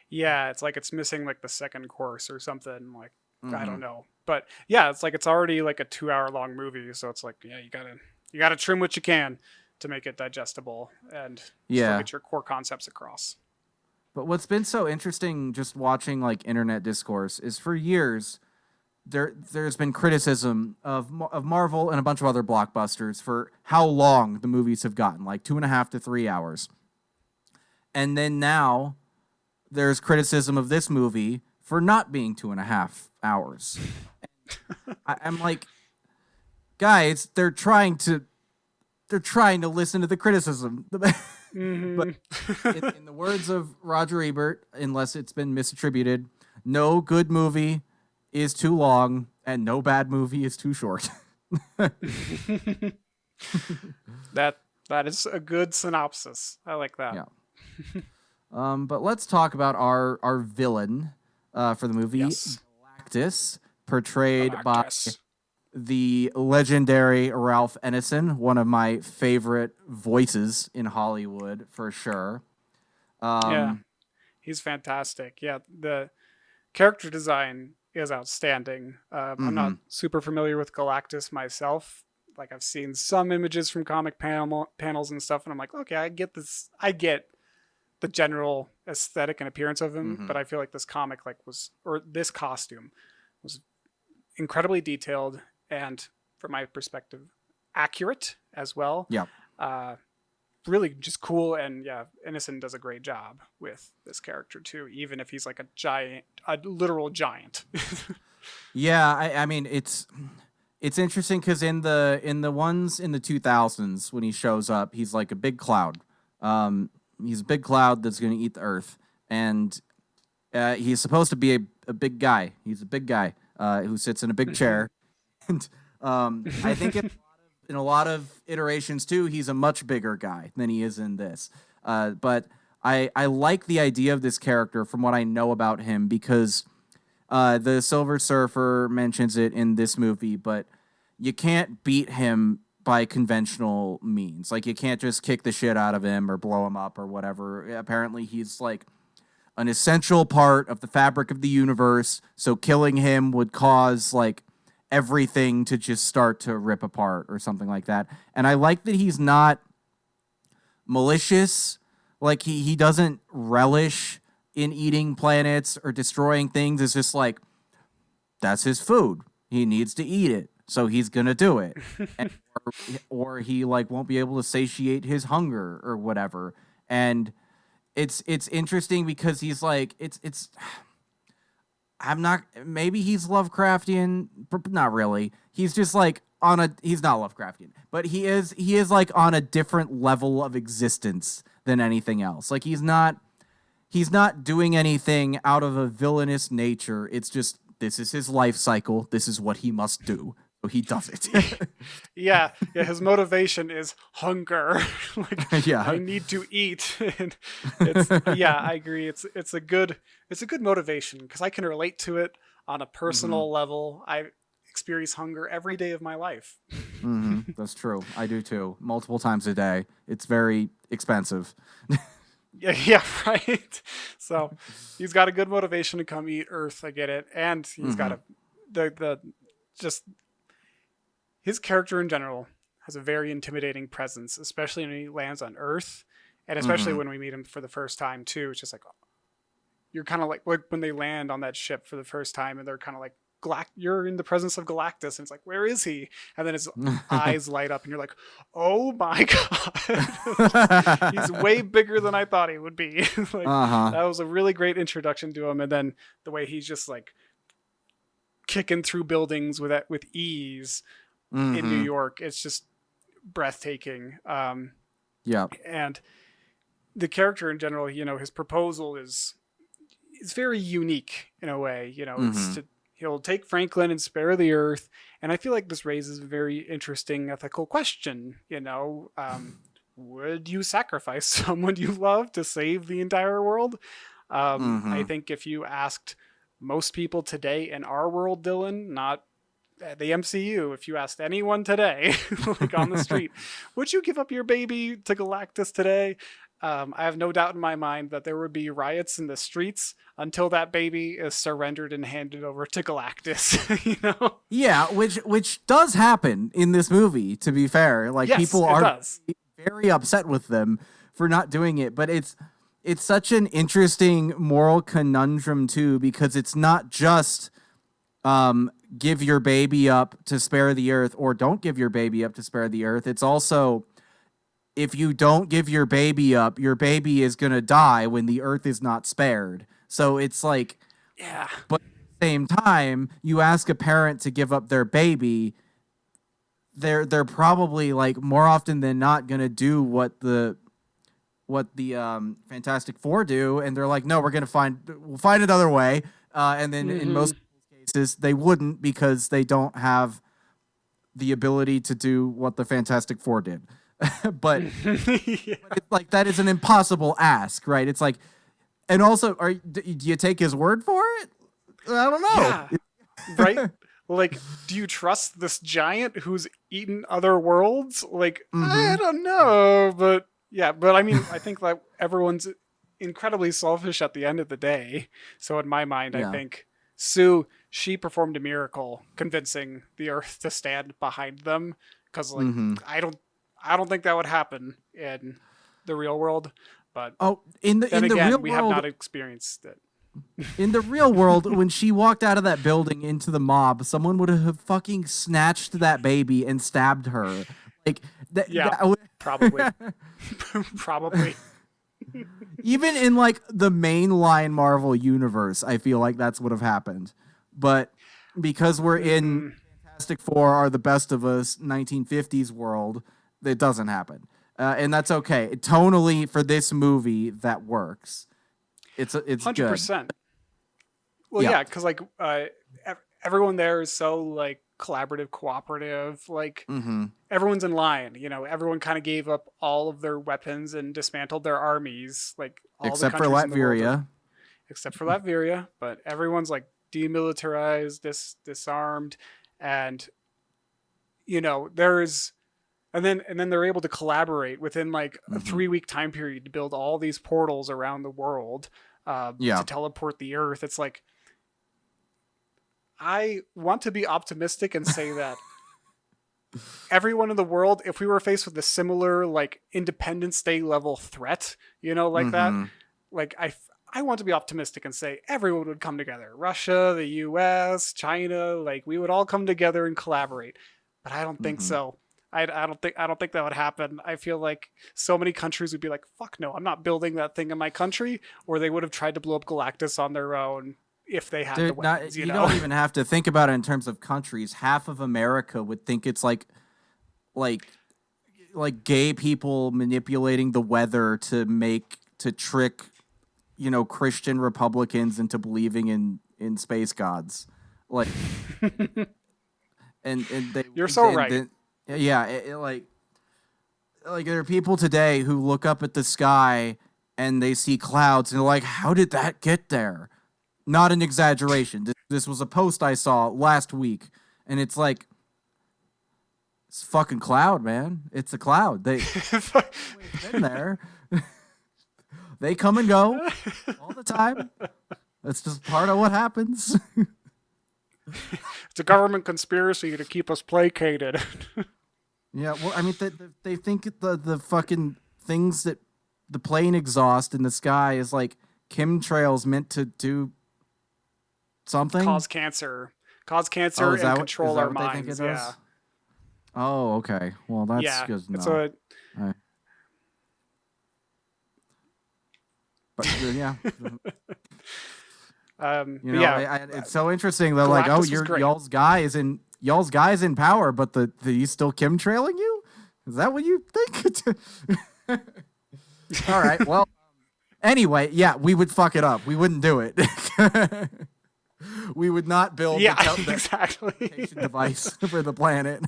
yeah. It's like it's missing like the second course or something. Like I Mm-hmm. don't know, but yeah, it's like it's already like a 2 hour long movie, so it's like yeah, you gotta trim what you can to make it digestible and still Yeah. get your core concepts across. But what's been so interesting just watching like internet discourse is for years there's been criticism of Marvel and a bunch of other blockbusters for how long the movies have gotten, like 2.5 to 3 hours. And then now there's criticism of this movie for not being 2.5 hours. I'm like, guys, they're trying to listen to the criticism. But Hmm. in the words of Roger Ebert, unless it's been misattributed, no good movie is too long and no bad movie is too short. that that is a good synopsis. I like that. Yeah. But let's talk about our villain for the movie, Yes, Galactus, portrayed by Galactus. the legendary Ralph Ineson, one of my favorite voices in Hollywood for sure. Yeah, Um, he's fantastic. Yeah, the character design is outstanding. I'm not super familiar with Galactus myself. Like, I've seen some images from comic panels and stuff, and I'm like, okay, I get this. I get the general aesthetic and appearance of him, but I feel like this comic this costume was incredibly detailed and, from my perspective, accurate as well. Yeah. Really just cool, and yeah, Innocent does a great job with this character too, even if he's like a literal giant. Yeah, I mean it's interesting because in the ones in the 2000s when he shows up, he's like a big cloud. He's a big cloud that's going to eat the earth, and he's supposed to be a big guy. He's a big guy who sits in a big chair, and I think in a lot of iterations too, he's a much bigger guy than he is in this. But I like the idea of this character from what I know about him, because the Silver Surfer mentions it in this movie, but you can't beat him by conventional means. Like, you can't just kick the shit out of him or blow him up or whatever. Apparently he's like an essential part of the fabric of the universe, so killing him would cause like everything to just start to rip apart or something like that. And I like that he's not malicious. Like, he doesn't relish in eating planets or destroying things. It's just like, that's his food. He needs to eat it, so he's gonna do it. or he like won't be able to satiate his hunger or whatever. And it's interesting because he's like, it's I'm not, maybe he's Lovecraftian, but not really. He's just like he's not Lovecraftian, but he is like on a different level of existence than anything else. Like, he's not doing anything out of a villainous nature. It's just, this is his life cycle. This is what he must do. So he does it. yeah. His motivation is hunger. Like, yeah. I need to eat. And I agree. It's a good motivation, because I can relate to it on a personal level. I experience hunger every day of my life. That's true. I do too. Multiple times a day. It's very expensive. Yeah, right. So he's got a good motivation to come eat Earth. I get it, and he's got his character in general has a very intimidating presence, especially when he lands on Earth, and especially when we meet him for the first time too. It's just like, you're kind of like when they land on that ship for the first time, and they're kind of like, you're in the presence of Galactus, and it's like, where is he? And then his eyes light up, and you're like, oh my god, he's way bigger than I thought he would be. That was a really great introduction to him. And then the way he's just like kicking through buildings with ease in New York, it's just breathtaking. And the character in general, his proposal is very unique in a way. It's he'll take Franklin and spare the Earth. And I feel like this raises a very interesting ethical question. Would you sacrifice someone you love to save the entire world? I think if you asked most people today in our world, Dylan, not the MCU, if you asked anyone today, like on the street, would you give up your baby to Galactus today? I have no doubt in my mind that there would be riots in the streets until that baby is surrendered and handed over to Galactus. Yeah, which does happen in this movie, to be fair. Like, yes, people are very upset with them for not doing it, but it's such an interesting moral conundrum too, because it's not just give your baby up to spare the Earth, or don't give your baby up to spare the Earth. It's also, if you don't give your baby up, your baby is going to die when the Earth is not spared. So it's like, yeah. But at the same time, you ask a parent to give up their baby, they're probably like more often than not going to do what the Fantastic Four do, and they're like, no, we'll find another way. And then in most cases, they wouldn't, because they don't have the ability to do what the Fantastic Four did. but it's like, that is an impossible ask, right? It's like, and also, do you take his word for it? I don't know. Yeah, right? Like, do you trust this giant who's eaten other worlds? Like, I don't know, but yeah, but I mean, I think that everyone's incredibly selfish at the end of the day. So in my mind, I think Sue she performed a miracle convincing the Earth to stand behind them. Because like I don't think that would happen in the real world. But in then the again, real we world, have not experienced it. in the real world, when she walked out of that building into the mob, someone would have fucking snatched that baby and stabbed her. Like Yeah, that would... probably. Probably. Even in like the mainline Marvel universe, I feel like that's what have happened. But because we're in Fantastic Four are the best of us 1950s world, it doesn't happen. And that's okay. Tonally, for this movie, that works. It's 100%. Good. Well, yeah, because like everyone there is so like collaborative, cooperative. Like everyone's in line. You know, everyone kind of gave up all of their weapons and dismantled their armies. Like all except the for countries in the world Latveria. except for Latveria, but everyone's like demilitarized, disarmed, and you know there's. And then they're able to collaborate within like a 3-week time period to build all these portals around the world to teleport the Earth. It's like I want to be optimistic and say that everyone in the world, if we were faced with a similar like Independence Day level threat, you know, like that, like I want to be optimistic and say everyone would come together. Russia, the US, China, like we would all come together and collaborate. But I don't think so. I don't think that would happen. I feel like so many countries would be like, fuck no, I'm not building that thing in my country, or they would have tried to blow up Galactus on their own if they had the weapons, you know? Don't even have to think about it in terms of countries. Half of America would think it's like gay people manipulating the weather to trick, you know, Christian Republicans into believing in space gods. Like and they You're so right. Like there are people today who look up at the sky and they see clouds and they're like, how did that get there? Not an exaggeration. This was a post I saw last week, and it's like, it's a fucking cloud, man. It's a cloud. It's been there. They come and go all the time. That's just part of what happens. It's a government conspiracy to keep us placated. Yeah, well, I mean, they think the fucking things that the plane exhaust in the sky is like chemtrails meant to do something. Cause cancer and control our minds. Yeah. Oh, okay. Well, that's good to know. But yeah. It's so interesting that like, oh, y'all's guy is in power, but he's still chemtrailing you? Is that what you think? All right. Well, anyway, yeah, we would fuck it up. We wouldn't do it. We would not build the device for the planet.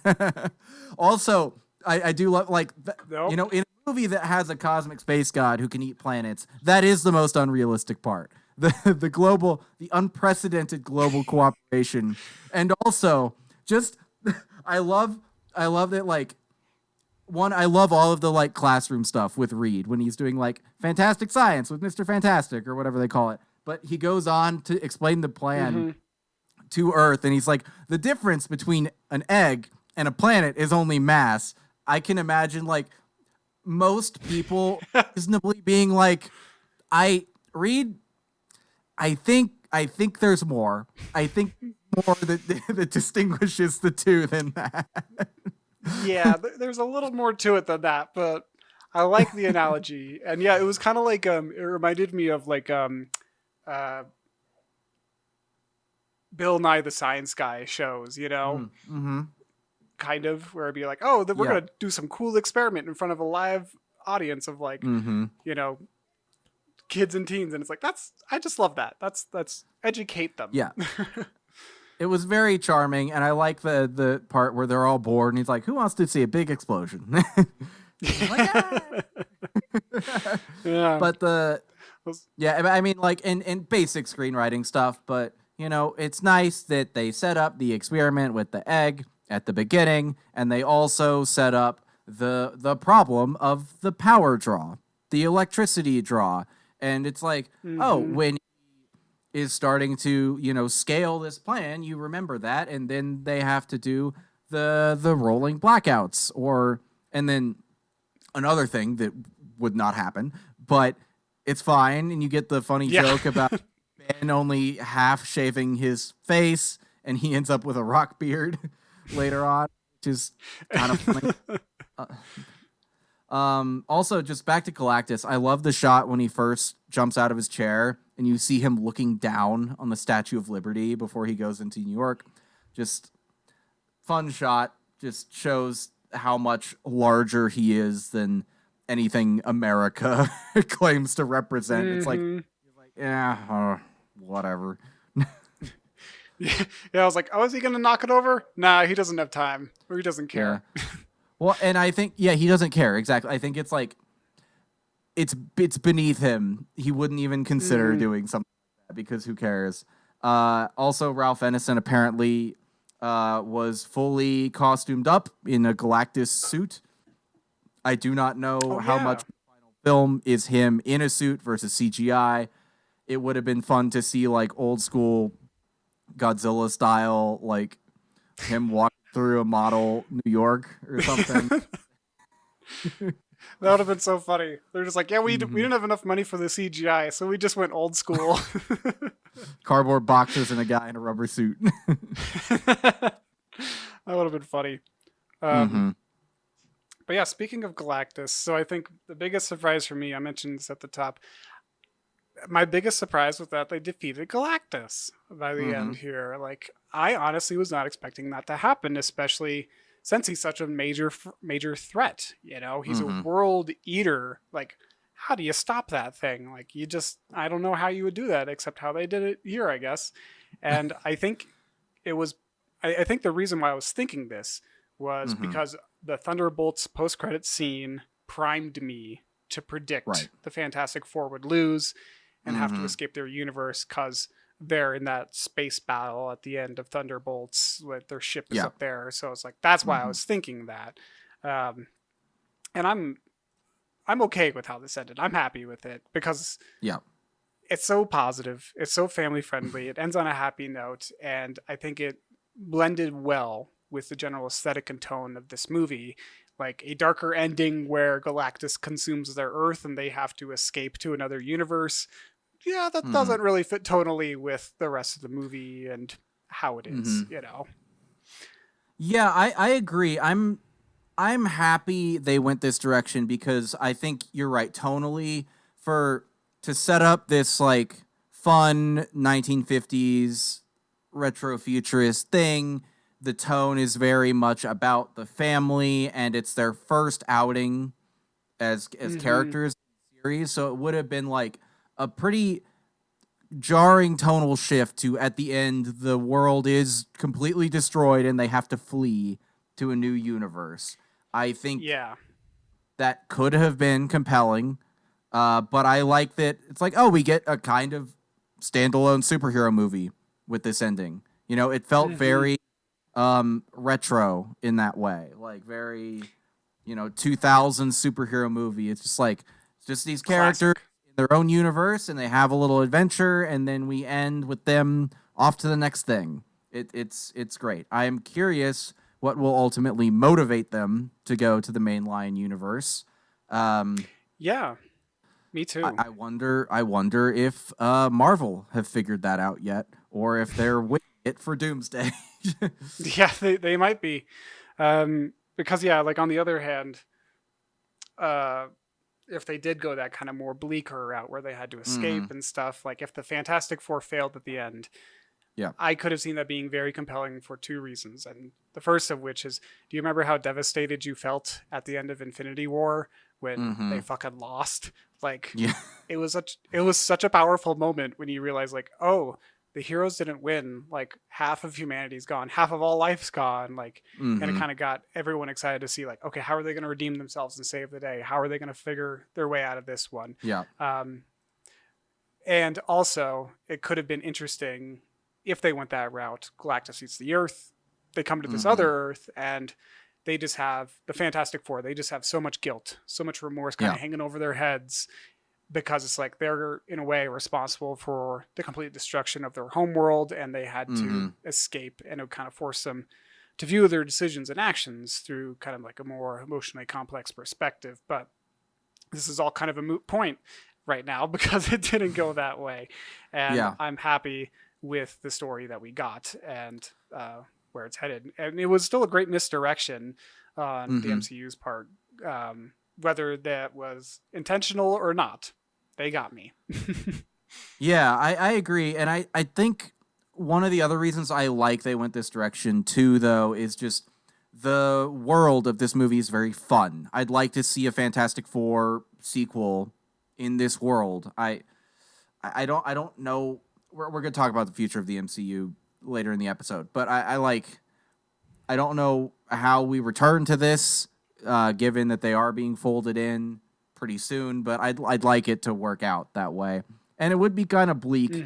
Also, I do love you know, in a movie that has a cosmic space god who can eat planets, that is the most unrealistic part. The unprecedented global cooperation, and also just I love that like I love all of the like classroom stuff with Reed when he's doing like fantastic science with Mr. Fantastic or whatever they call it. But he goes on to explain the plan to Earth, and he's like, the difference between an egg and a planet is only mass. I can imagine like most people reasonably being like, Reed, I think there's more. I think more that distinguishes the two than that. Yeah, there's a little more to it than that, but I like the analogy. And yeah, it was kind of like it reminded me of like Bill Nye the Science Guy shows, you know? Kind of, where it'd be like, oh, we're gonna do some cool experiment in front of a live audience of like, you know, kids and teens, and it's like I just love that. That's educate them. Yeah. It was very charming, and I like the part where they're all bored, and he's like, who wants to see a big explosion? Like, Yeah. But I mean, like in basic screenwriting stuff, but you know, it's nice that they set up the experiment with the egg at the beginning, and they also set up the problem of the power draw, the electricity draw. And it's like, oh, when is starting to, scale this plan. You remember that, and then they have to do the rolling blackouts, and then another thing that would not happen, but it's fine, and you get the funny Yeah. joke about Ben only half shaving his face, and he ends up with a rock beard later on, which is kind of funny. Uh, Also, just back to Galactus, I love the shot when he first jumps out of his chair and you see him looking down on the Statue of Liberty before he goes into New York. Just fun shot, just shows how much larger he is than anything America claims to represent. It's like, yeah, whatever. Yeah, I was like, oh, is he gonna knock it over? Nah, he doesn't have time, or he doesn't care. Yeah. Well, and I think, yeah, he doesn't care. Exactly. I think it's like, it's beneath him. He wouldn't even consider doing something like that because who cares? Also, Ralph Ennison apparently was fully costumed up in a Galactus suit. I do not know how much the final film is him in a suit versus CGI. It would have been fun to see like old school Godzilla style, like him walking through a model New York or something. That would have been so funny. They're just like, yeah, we didn't have enough money for the CGI, so we just went old school. Cardboard boxes and a guy in a rubber suit. That would have been funny. But yeah, speaking of Galactus, so I think the biggest surprise for me, I mentioned this at the top, my biggest surprise was that they defeated Galactus by the end here. Like, I honestly was not expecting that to happen, especially since he's such a major threat. You know, he's a world eater. Like, how do you stop that thing? Like, I don't know how you would do that, except how they did it here, I guess. And I think I think the reason why I was thinking this was because the Thunderbolts post-credit scene primed me to predict the Fantastic Four would lose and have to escape their universe because they're in that space battle at the end of Thunderbolts with their ship is up there. So it's like, that's why I was thinking that. And I'm okay with how this ended. I'm happy with it because it's so positive. It's so family friendly. It ends on a happy note. And I think it blended well with the general aesthetic and tone of this movie. Like a darker ending where Galactus consumes their Earth and they have to escape to another universe. Yeah, that doesn't really fit tonally with the rest of the movie and how it is, you know. Yeah, I agree. I'm happy they went this direction because I think you're right tonally to set up this like fun 1950s retro futurist thing. The tone is very much about the family and it's their first outing as characters in the series, so it would have been like a pretty jarring tonal shift to at the end the world is completely destroyed and they have to flee to a new universe. I think that could have been compelling, but I like that it's like, oh, we get a kind of standalone superhero movie with this ending. You know, it felt very retro in that way, like very 2000 superhero movie. It's just like these characters in their own universe and they have a little adventure and then we end with them off to the next thing. It's great. I am curious what will ultimately motivate them to go to the mainline universe. Yeah, me too. I wonder if Marvel have figured that out yet, or if they're waiting it for Doomsday. Yeah, they might be, because like on the other hand, if they did go that kind of more bleaker route where they had to escape and stuff, like if the Fantastic Four failed at the end, I could have seen that being very compelling for two reasons. And the first of which is, do you remember how devastated you felt at the end of Infinity War when they fucking lost? Like, it was such a powerful moment when you realize, like, oh, the heroes didn't win. Like, half of humanity's gone, half of all life's gone. Like, and it kind of got everyone excited to see, like, okay, how are they going to redeem themselves and save the day? How are they going to figure their way out of this one? And also, it could have been interesting if they went that route. Galactus eats the Earth. They come to this other Earth, and they just have the Fantastic Four. They just have so much guilt, so much remorse kind of hanging over their heads. because it's like they're in a way responsible for the complete destruction of their homeworld, and they had to escape, and it would kind of force them to view their decisions and actions through kind of like a more emotionally complex perspective. But this is all kind of a moot point right now because it didn't go that way, and I'm happy with the story that we got and where it's headed. And it was still a great misdirection on the MCU's part, whether that was intentional or not. They got me. Yeah, I agree. And I think one of the other reasons I like they went this direction too, though, is just the world of this movie is very fun. I'd like to see a Fantastic Four sequel in this world. I don't know. We're going to talk about the future of the MCU later in the episode, but I don't know how we return to this, given that they are being folded in pretty soon, but I'd like it to work out that way. And it would be kind of bleak,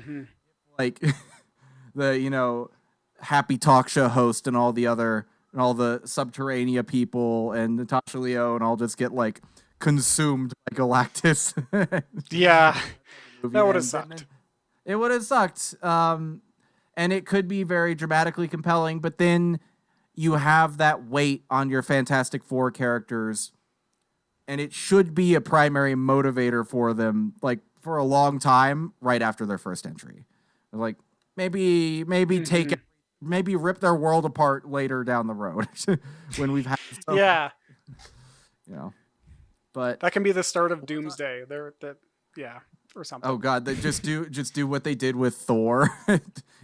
like the, happy talk show host and all the Subterranea people and Natasha Lyonne all just get like consumed by Galactus. Yeah, that would have sucked. It would have sucked. And it could be very dramatically compelling, but then you have that weight on your Fantastic Four characters, and it should be a primary motivator for them, like for a long time, right after their first entry. Like maybe take it, maybe rip their world apart later down the road when we've had yeah, but that can be the start of Doomsday. Or something. Oh God, they just do what they did with Thor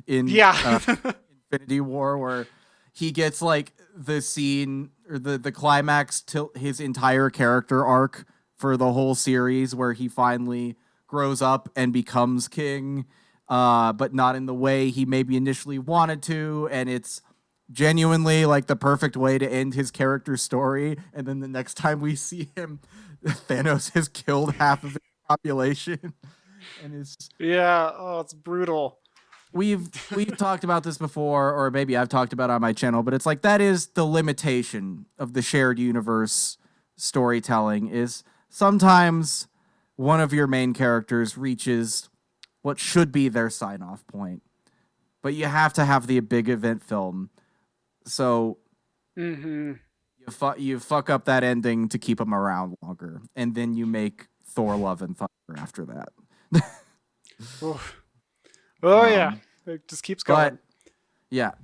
in Infinity War, where he gets like the scene or the climax to his entire character arc for the whole series, where he finally grows up and becomes king, but not in the way he maybe initially wanted to, and it's genuinely like the perfect way to end his character story. And then the next time we see him, Thanos has killed half of his population, and it's brutal. We've talked about this before, or maybe I've talked about it on my channel, but it's like that is the limitation of the shared universe storytelling, is sometimes one of your main characters reaches what should be their sign-off point, but you have to have the big event film, so you fuck up that ending to keep them around longer, and then you make Thor: Love and Thunder after that. It just keeps going.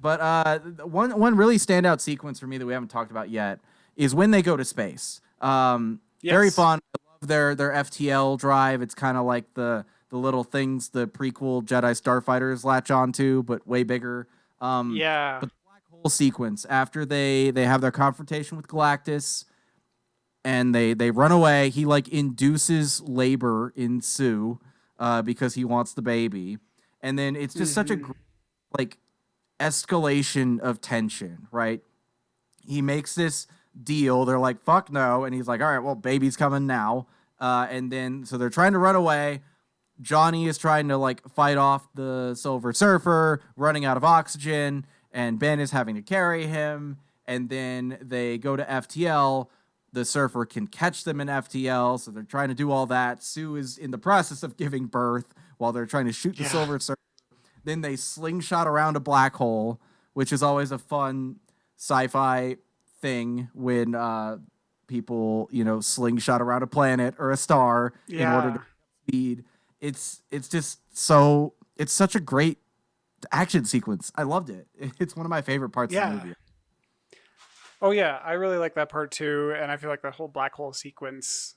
But one really standout sequence for me that we haven't talked about yet is when they go to space. Very fun. I love their FTL drive. It's kind of like the little things the prequel Jedi Starfighters latch onto, but way bigger. But the black hole sequence after they have their confrontation with Galactus, and they run away. He like induces labor in Sue because he wants the baby. And then it's just such a like escalation of tension, right? He makes this deal. They're like, fuck no. And he's like, all right, well, baby's coming now. And then, so they're trying to run away. Johnny is trying to like fight off the Silver Surfer, running out of oxygen. And Ben is having to carry him. And then they go to FTL. The Surfer can catch them in FTL. So they're trying to do all that. Sue is in the process of giving birth while they're trying to shoot the Silver Surfer. Then they slingshot around a black hole, which is always a fun sci-fi thing when people, slingshot around a planet or a star in order to speed. It's just it's such a great action sequence. I loved it. It's one of my favorite parts of the movie. Oh yeah, I really like that part too, and I feel like the whole black hole sequence,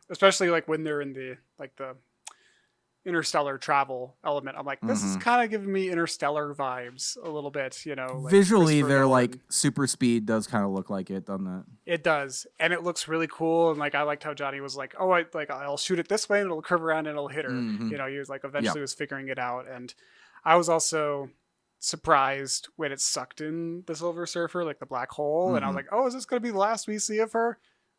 especially like when they're in the interstellar travel element, I'm like, this is kind of giving me Interstellar vibes a little bit, like visually they're like super speed does kind of look like it, doesn't it? It does, and it looks really cool. And like I liked how Johnny was like, oh, I'll shoot it this way and it'll curve around and it'll hit her. He was like eventually was figuring it out. And I was also surprised when it sucked in the Silver Surfer, like the black hole, and I was like, oh, is this gonna be the last we see of her?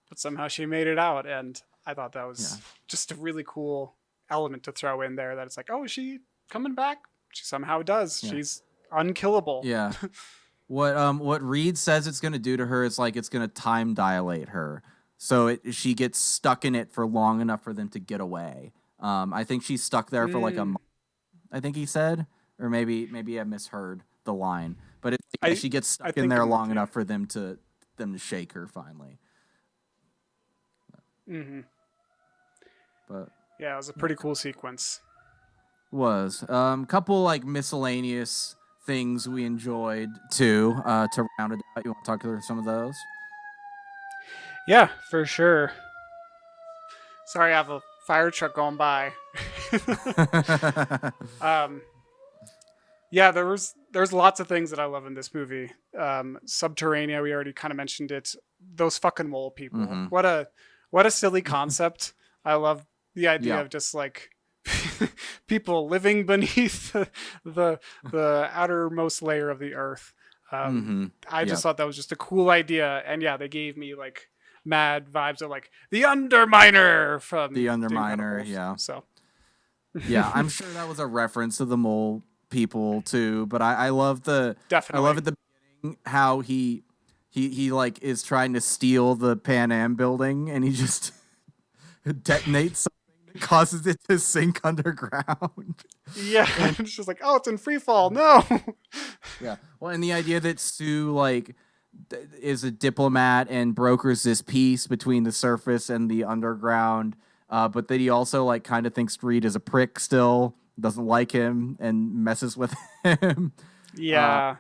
But somehow she made it out, and I thought that was just a really cool element to throw in there, that it's like, oh, is she coming back? She somehow does. She's unkillable. What Reed says it's going to do to her is like it's going to time dilate her. so she gets stuck in it for long enough for them to get away. I think she's stuck there for like a month, I think he said, or maybe I misheard the line, but it's like, she gets I stuck in think there I'm long with you. enough for them to shake her finally. But Yeah, it was a pretty cool sequence. was couple like miscellaneous things we enjoyed too to round it out. You want to talk through some of those? Yeah, for sure. Sorry, I have a fire truck going by. um, yeah, there's lots of things that I love in this movie. Subterranea, we already kind of mentioned it. Those fucking mole people. Mm-hmm. What a silly concept. I love the idea Yeah. of just like people living beneath the outermost layer of the earth. I just thought that was just a cool idea, and yeah, they gave me like mad vibes of like the Underminer from The Underminer, Incredibles. yeah. So yeah, I'm sure that was a reference to the mole people too. But I love definitely. I love at the beginning how he like is trying to steal the Pan Am building, and he just detonates something that causes it to sink underground. Yeah, and it's just like, oh, it's in free fall. No. Yeah. Well, and the idea that Sue like is a diplomat and brokers this peace between the surface and the underground, but that he also like kind of thinks Reed is a prick still, doesn't like him, and messes with him. Yeah.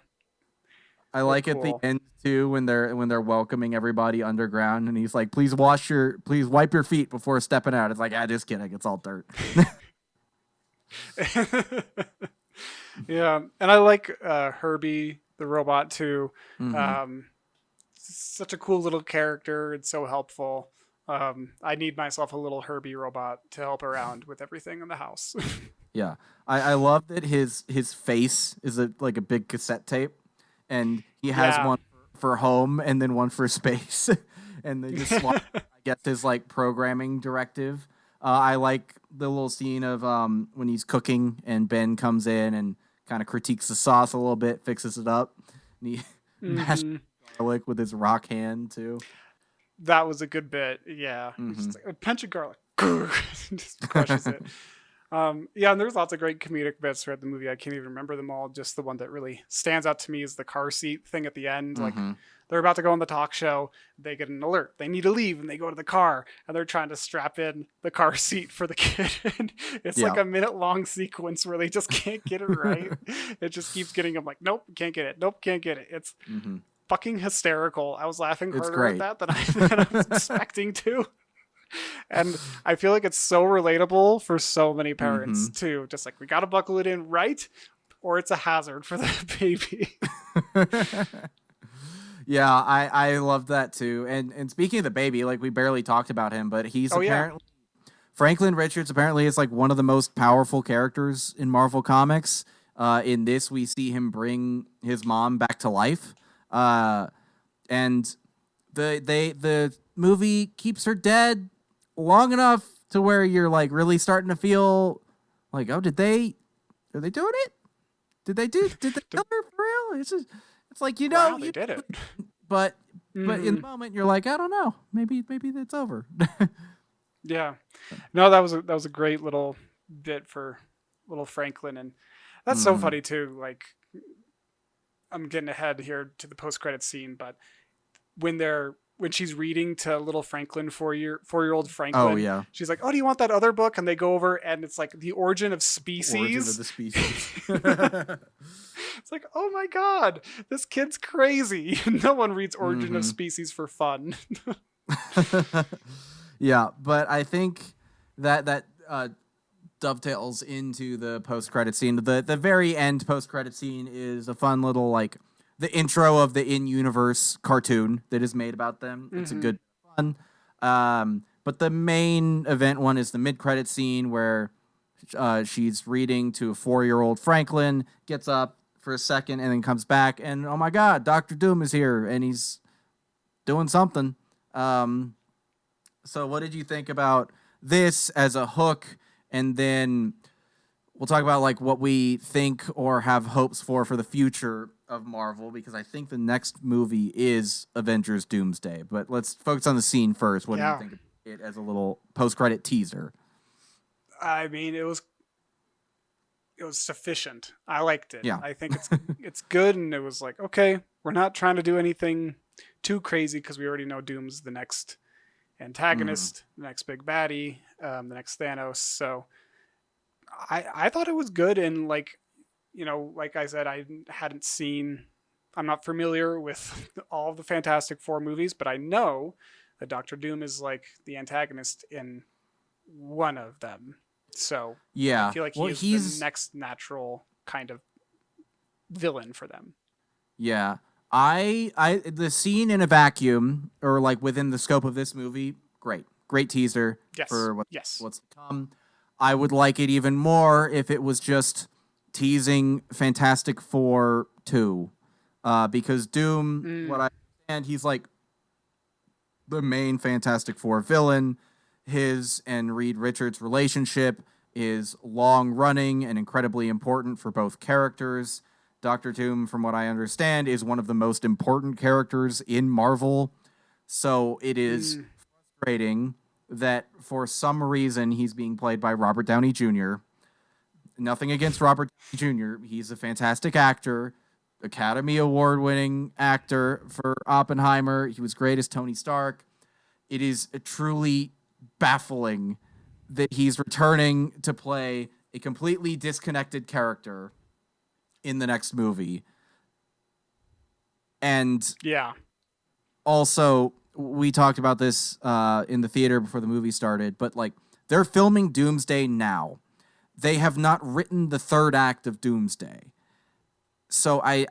I like at the end too when they're welcoming everybody underground, and he's like, please wipe your feet before stepping out. It's like, just kidding, it's all dirt. Yeah, and I like Herbie the robot too. Such a cool little character and so helpful. I need myself a little Herbie robot to help around with everything in the house. Yeah, I love that his face is like a big cassette tape, and he has one for home and then one for space, and they just swap. I guess his like programming directive. I like the little scene of when he's cooking and Ben comes in and kind of critiques the sauce a little bit, fixes it up, and he mashes garlic with his rock hand too. That was a good bit. Yeah, just like a pinch of garlic, just crushes it. Yeah, and there's lots of great comedic bits throughout the movie. I can't even remember them all. Just the one that really stands out to me is the car seat thing at the end. Like they're about to go on the talk show, they get an alert, they need to leave, and they go to the car, and they're trying to strap in the car seat for the kid. And it's like a minute-long sequence where they just can't get it right. It just keeps getting them like, nope, can't get it. Nope, can't get it. It's fucking hysterical. I was laughing harder at that than I was expecting to. And I feel like it's so relatable for so many parents too. Just like, we got to buckle it in right, or it's a hazard for the baby. Yeah, I love that too. And speaking of the baby, like we barely talked about him, but he's apparently Franklin Richards apparently is like one of the most powerful characters in Marvel Comics. In this, we see him bring his mom back to life. And the movie keeps her dead long enough to where you're like really starting to feel like, oh, are they doing it? Did they kill her for real? It's like, wow, they did it. But in the moment you're like, I don't know, maybe that's over. Yeah, no, that was a great little bit for little Franklin, and that's so funny too. Like, I'm getting ahead here to the post-credit scene, but when she's reading to little Franklin, four-year-old Franklin, she's like, "Oh, do you want that other book?" And they go over, and it's like the Origin of Species. Origin of the Species. It's like, oh my god, this kid's crazy. No one reads Origin of Species for fun. Yeah, but I think that dovetails into the post-credit scene. The very end post-credit scene is a fun little like the intro of the in-universe cartoon that is made about them. It's a good fun. But the main event one is the mid-credit scene where she's reading to a 4-year-old Franklin, gets up for a second and then comes back, and oh my god, Dr. Doom is here and he's doing something. So what did you think about this as a hook? And then we'll talk about like what we think or have hopes for the future of Marvel, because I think the next movie is Avengers Doomsday. But let's focus on the scene first. What do you think of it as a little post-credit teaser? I mean, it was sufficient. I liked it. Yeah. I think it's good, and it was like, okay, we're not trying to do anything too crazy because we already know Doom's the next antagonist, the next big baddie, the next Thanos. So I thought it was good, and like, you know, like I said, I'm not familiar with all of the Fantastic Four movies, but I know that Doctor Doom is like the antagonist in one of them. So yeah, I feel like he's the next natural kind of villain for them. Yeah. The scene in a vacuum, or like within the scope of this movie, great teaser for what's to come. I would like it even more if it was just teasing Fantastic Four 2, because Doom, what I understand, he's like the main Fantastic Four villain. His and Reed Richards' relationship is long running and incredibly important for both characters. Doctor Doom, from what I understand, is one of the most important characters in Marvel. So it is frustrating that for some reason he's being played by Robert Downey Jr. Nothing against Robert Downey Jr. He's a fantastic actor, Academy Award-winning actor for Oppenheimer. He was great as Tony Stark. It is truly baffling that he's returning to play a completely disconnected character in the next movie. And also, we talked about this in the theater before the movie started, but like, they're filming Doomsday now. They have not written the third act of Doomsday. So I'm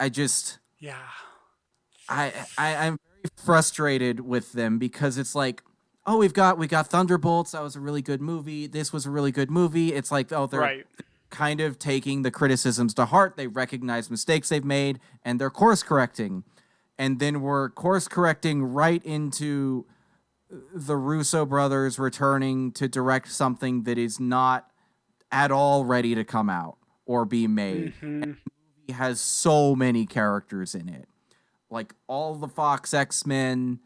very frustrated with them, because it's like, oh, we got Thunderbolts. That was a really good movie. This was a really good movie. It's like, oh, they're kind of taking the criticisms to heart. They recognize mistakes they've made, and they're course correcting. And then we're course correcting right into the Russo brothers returning to direct something that is not at all ready to come out or be made. And the movie has so many characters in it. Like all the Fox X-Men,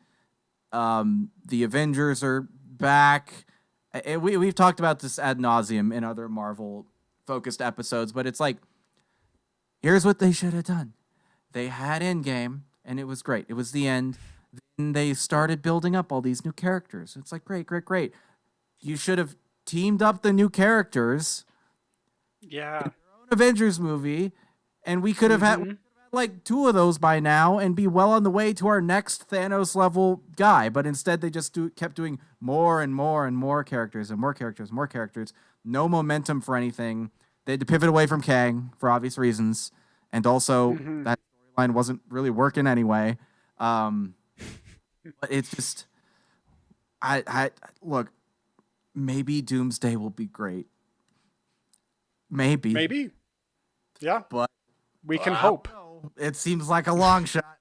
the Avengers are back. We've talked about this ad nauseum in other Marvel-focused episodes, but it's like, here's what they should have done. They had Endgame, and it was great. It was the end. Then they started building up all these new characters. It's like, great. You should have teamed up the new characters in your own Avengers movie, and we could have had like 2 of those by now and be well on the way to our next Thanos level guy. But instead they just kept doing more and more characters and more characters. No momentum for anything. They had to pivot away from Kang for obvious reasons. And also that storyline wasn't really working anyway. But it's just, I look, maybe Doomsday will be great. Maybe. Yeah. But we can hope. It seems like a long shot.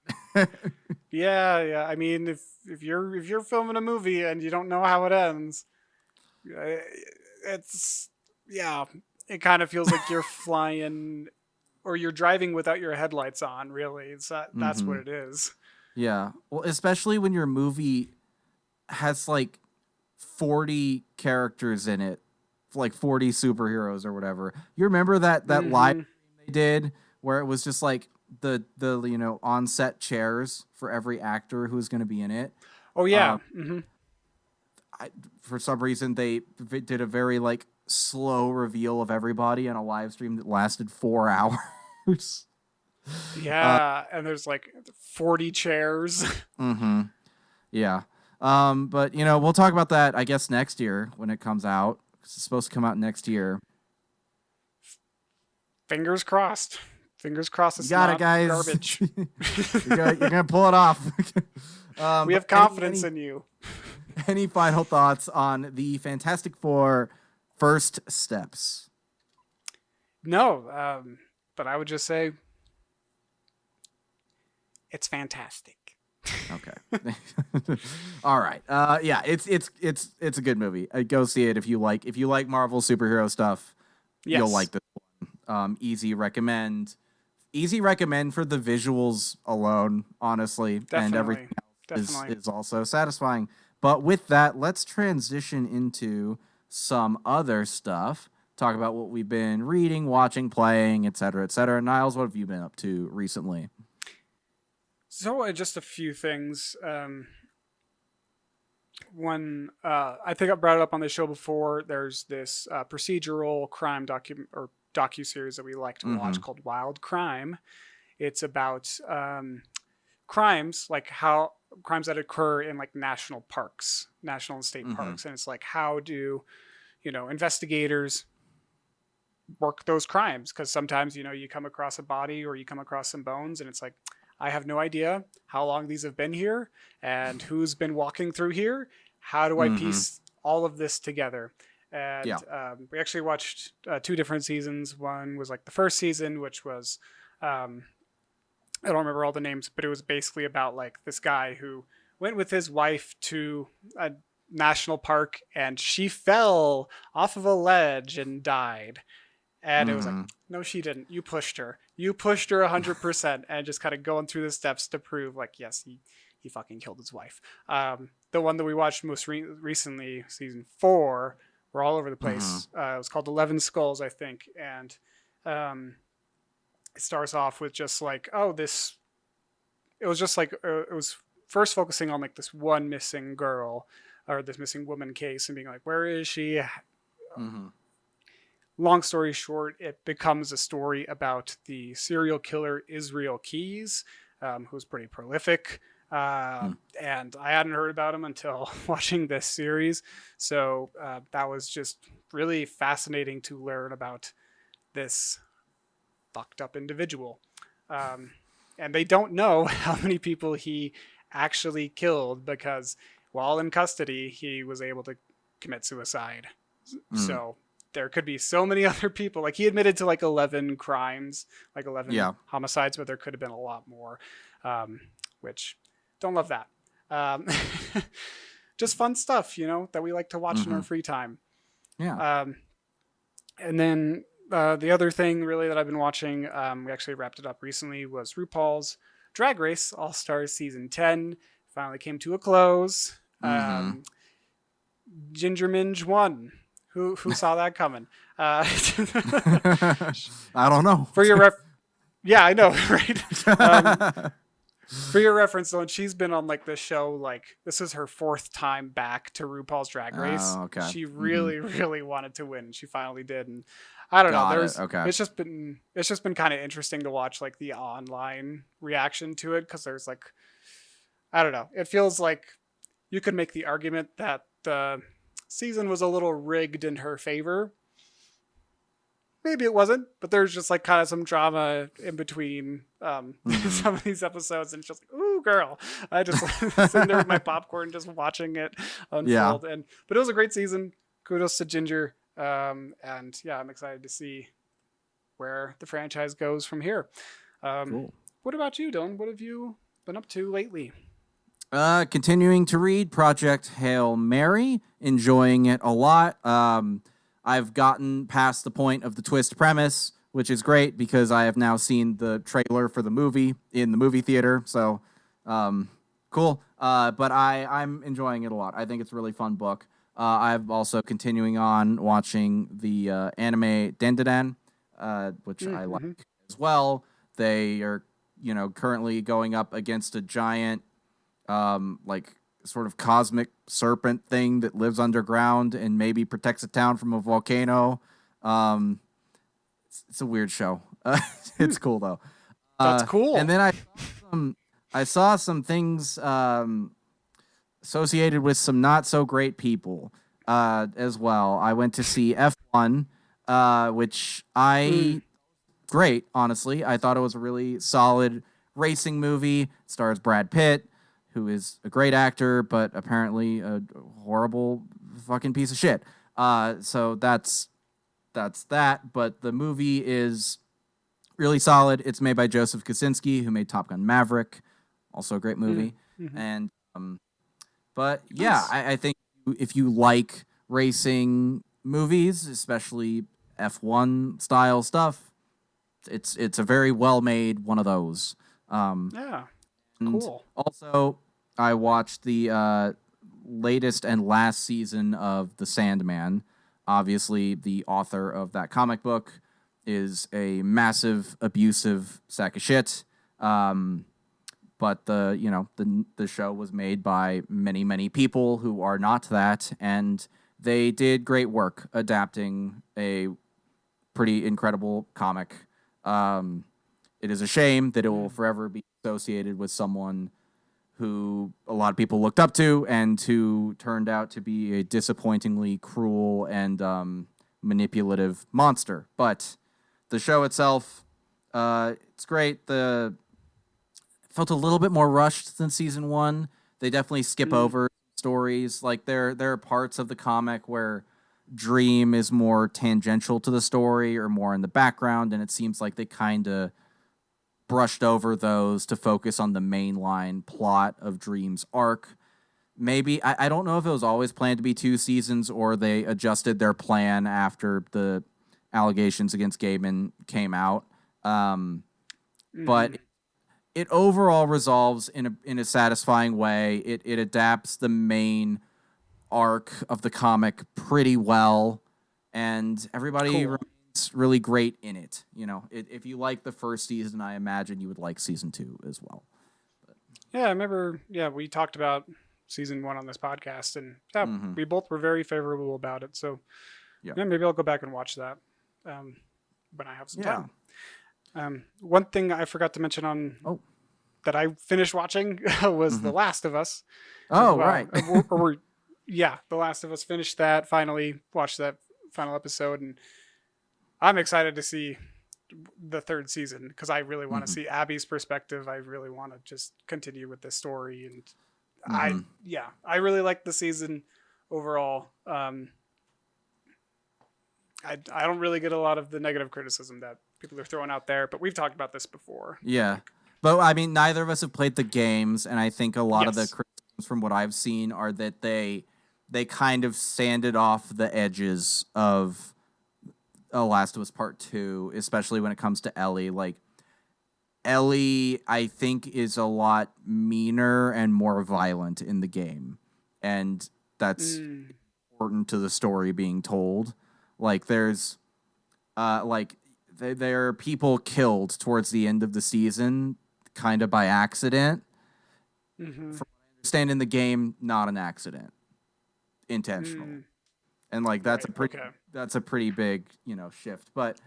Yeah. I mean, if you're filming a movie and you don't know how it ends, it kind of feels like you're flying or you're driving without your headlights on. Really, that's what it is. Yeah. Well, especially when your movie has like 40 characters in it, like 40 superheroes or whatever. You remember that live stream they did where it was just like the on-set chairs for every actor who's going to be in it? Oh yeah. For some reason they did a very like slow reveal of everybody on a live stream that lasted 4 hours. Yeah, and there's like 40 chairs. Yeah. But we'll talk about that, I guess, next year when it comes out. It's supposed to come out next year. Fingers crossed. It's got not it, guys. Garbage. You're gonna pull it off. We have confidence in you. Any final thoughts on the Fantastic Four first steps? No, but I would just say it's fantastic. Okay. All right. Yeah, it's a good movie. Go see it if you like Marvel superhero stuff. Yes. You'll like this Easy recommend. Easy recommend for the visuals alone, honestly, and everything Definitely. else Definitely. is also satisfying. But with that, let's transition into some other stuff. Talk about what we've been reading, watching, playing, etc., etc. Niles, what have you been up to recently? So just a few things. One, I think I brought it up on the show before. There's this procedural crime docu series that we like to Mm-hmm. watch called Wild Crime. It's about crimes, like how crimes that occur in like national parks, national and state Mm-hmm. parks, and it's like how do investigators work those crimes, because sometimes you come across a body or you come across some bones and it's like, I have no idea how long these have been here and who's been walking through here. How do I Mm-hmm. piece all of this together? Yeah. And we actually watched two different seasons. One was like the first season, which was um, I don't remember all the names, but it was basically about like this guy who went with his wife to a national park and she fell off of a ledge and died. And it was like, Mm-hmm. no, she didn't. You pushed her. You pushed her 100%, and just kind of going through the steps to prove, like, yes, he fucking killed his wife. The one that we watched most recently, season 4, we're all over the Mm-hmm. place. It was called 11 Skulls, I think. And it starts off with just like, oh, this. It was just like, it was first focusing on like this one missing girl or this missing woman case and being like, where is she? Mm-hmm. Long story short, it becomes a story about the serial killer Israel Keys, who's pretty prolific. And I hadn't heard about him until watching this series. So that was just really fascinating to learn about this fucked up individual. Um, and they don't know how many people he actually killed because while in custody, he was able to commit suicide. Mm. So there could be so many other people. Like he admitted to like 11 crimes, like 11 Yeah. homicides, but there could have been a lot more, which don't love that. Um, just fun stuff, that we like to watch in Mm-hmm. our free time. Yeah. Um, and then the other thing really that I've been watching, we actually wrapped it up recently, was RuPaul's Drag Race All Stars Season 10. Finally came to a close. Mm-hmm. Ginger Minge won. Who saw that coming? I don't know. For your yeah, I know, right? For your reference, though, and she's been on like this show, like this is her 4th time back to RuPaul's Drag Race. Oh, okay. She Mm-hmm. really, really wanted to win. She finally did, and I don't know. Got it. Okay. It's just been kind of interesting to watch like the online reaction to it, because there's like, I don't know. It feels like you could make the argument that the season was a little rigged in her favor. Maybe it wasn't, but there's just like kind of some drama in between some of these episodes, and it's just like, ooh, girl. I just sitting there with my popcorn, just watching it unfold. Yeah. But it was a great season. Kudos to Ginger, and yeah, I'm excited to see where the franchise goes from here. Cool. What about you, Don? What have you been up to lately? Continuing to read Project Hail Mary, enjoying it a lot. I've gotten past the point of the twist premise, which is great because I have now seen the trailer for the movie in the movie theater. So, cool. But I'm enjoying it a lot. I think it's a really fun book. I'm also continuing on watching the anime Dandadan, which I like as well. They are, currently going up against a giant, like sort of cosmic serpent thing that lives underground and maybe protects a town from a volcano. It's a weird show. It's cool though. That's cool. And then I saw some things associated with some not so great people as well. I went to see F1, which great, honestly. I thought it was a really solid racing movie. It stars Brad Pitt, who is a great actor, but apparently a horrible fucking piece of shit. So that's that. But the movie is really solid. It's made by Joseph Kosinski, who made Top Gun Maverick, also a great movie. Mm-hmm. And but yeah, Nice. I think if you like racing movies, especially F1 style stuff, it's a very well made one of those. Yeah, And cool. also, I watched the latest and last season of The Sandman. Obviously, the author of that comic book is a massive, abusive sack of shit. Um, but the show was made by many people who are not that, and they did great work adapting a pretty incredible comic. Um, it is a shame that it will forever be associated with someone who a lot of people looked up to and who turned out to be a disappointingly cruel and manipulative monster. But the show itself, it's great. The felt a little bit more rushed than season one. They definitely skip over stories. Like there are parts of the comic where Dream is more tangential to the story or more in the background, and it seems like they kind of brushed over those to focus on the mainline plot of Dream's arc. Maybe I don't know if it was always planned to be 2 seasons or they adjusted their plan after the allegations against Gaiman came out. But it overall resolves in a satisfying way. It adapts the main arc of the comic pretty well, and everybody Cool. remains really great in it. If you like the first season, I imagine you would like season 2 as well. Yeah, I remember. Yeah, we talked about season 1 on this podcast, and yeah, we both were very favorable about it. So Yeah. maybe I'll go back and watch that when I have some Yeah. time. One thing I forgot to mention on that I finished watching was The Last of Us. Oh, well. right. Yeah, The Last of Us, finished that, finally watched that final episode, and I'm excited to see the 3rd season because I really want to see Abby's perspective. I really want to just continue with this story, and I really like the season overall. I don't really get a lot of the negative criticism that people are throwing out there, but we've talked about this before. Yeah. But I mean, neither of us have played the games, and I think a lot of the Yes. criticisms from what I've seen are that they kind of sanded off the edges of Last of Us Part 2, especially when it comes to Ellie. Like, Ellie, I think, is a lot meaner and more violent in the game, and that's important to the story being told. Like, there's there are people killed towards the end of the season kind of by accident. From what I understand in the game, not an accident, intentional. And like that's a pretty big shift. But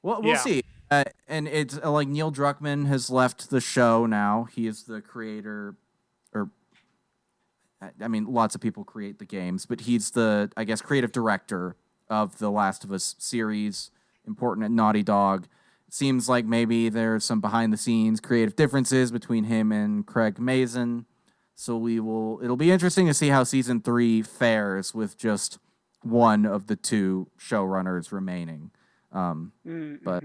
we'll see. And it's like Neil Druckmann has left the show now. He is the creator, or I mean, lots of people create the games, but he's the, I guess, creative director of the Last of Us series, important at Naughty Dog. It seems like maybe there's some behind-the-scenes creative differences between him and Craig Mazin. So it'll be interesting to see how season 3 fares with just one of the 2 showrunners remaining. But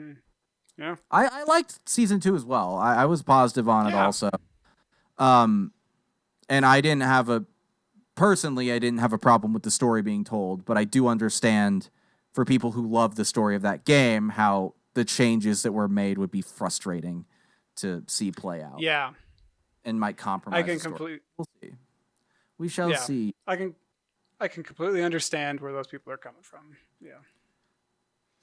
yeah, I liked season 2 as well. I was positive on it also. And I didn't have a problem with the story being told, but I do understand for people who love the story of that game how the changes that were made would be frustrating to see play out. Yeah. And might compromise. I can completely. We'll see. We shall see. I can completely understand where those people are coming from. Yeah.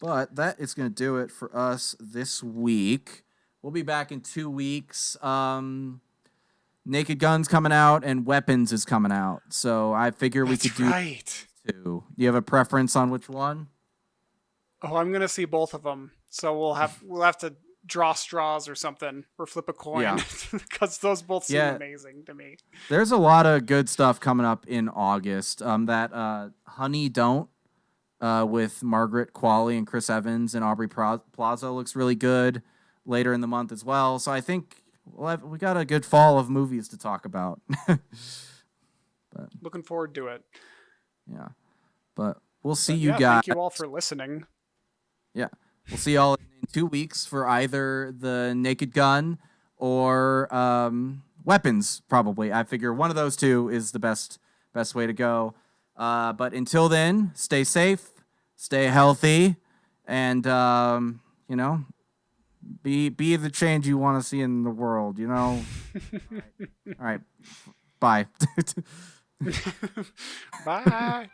But that is going to do it for us this week. We'll be back in 2 weeks. Naked Gun's coming out and Weapons is coming out. So I figure we could do 2. Do you have a preference on which one? Oh, I'm gonna see both of them. So we'll have to draw straws or something, or flip a coin, because those both seem amazing to me. There's a lot of good stuff coming up in August. That Honey Don't with Margaret Qualley and Chris Evans and Aubrey Plaza looks really good later in the month as well. So I think we got a good fall of movies to talk about. But looking forward to it. Yeah. But we'll see you guys. Thank you all for listening. Yeah. We'll see y'all in 2 weeks for either the Naked Gun or Weapons, probably. I figure one of those 2 is the best way to go. But until then, stay safe, stay healthy, and, Be the change you want to see in the world, you know? All right. Bye. Bye.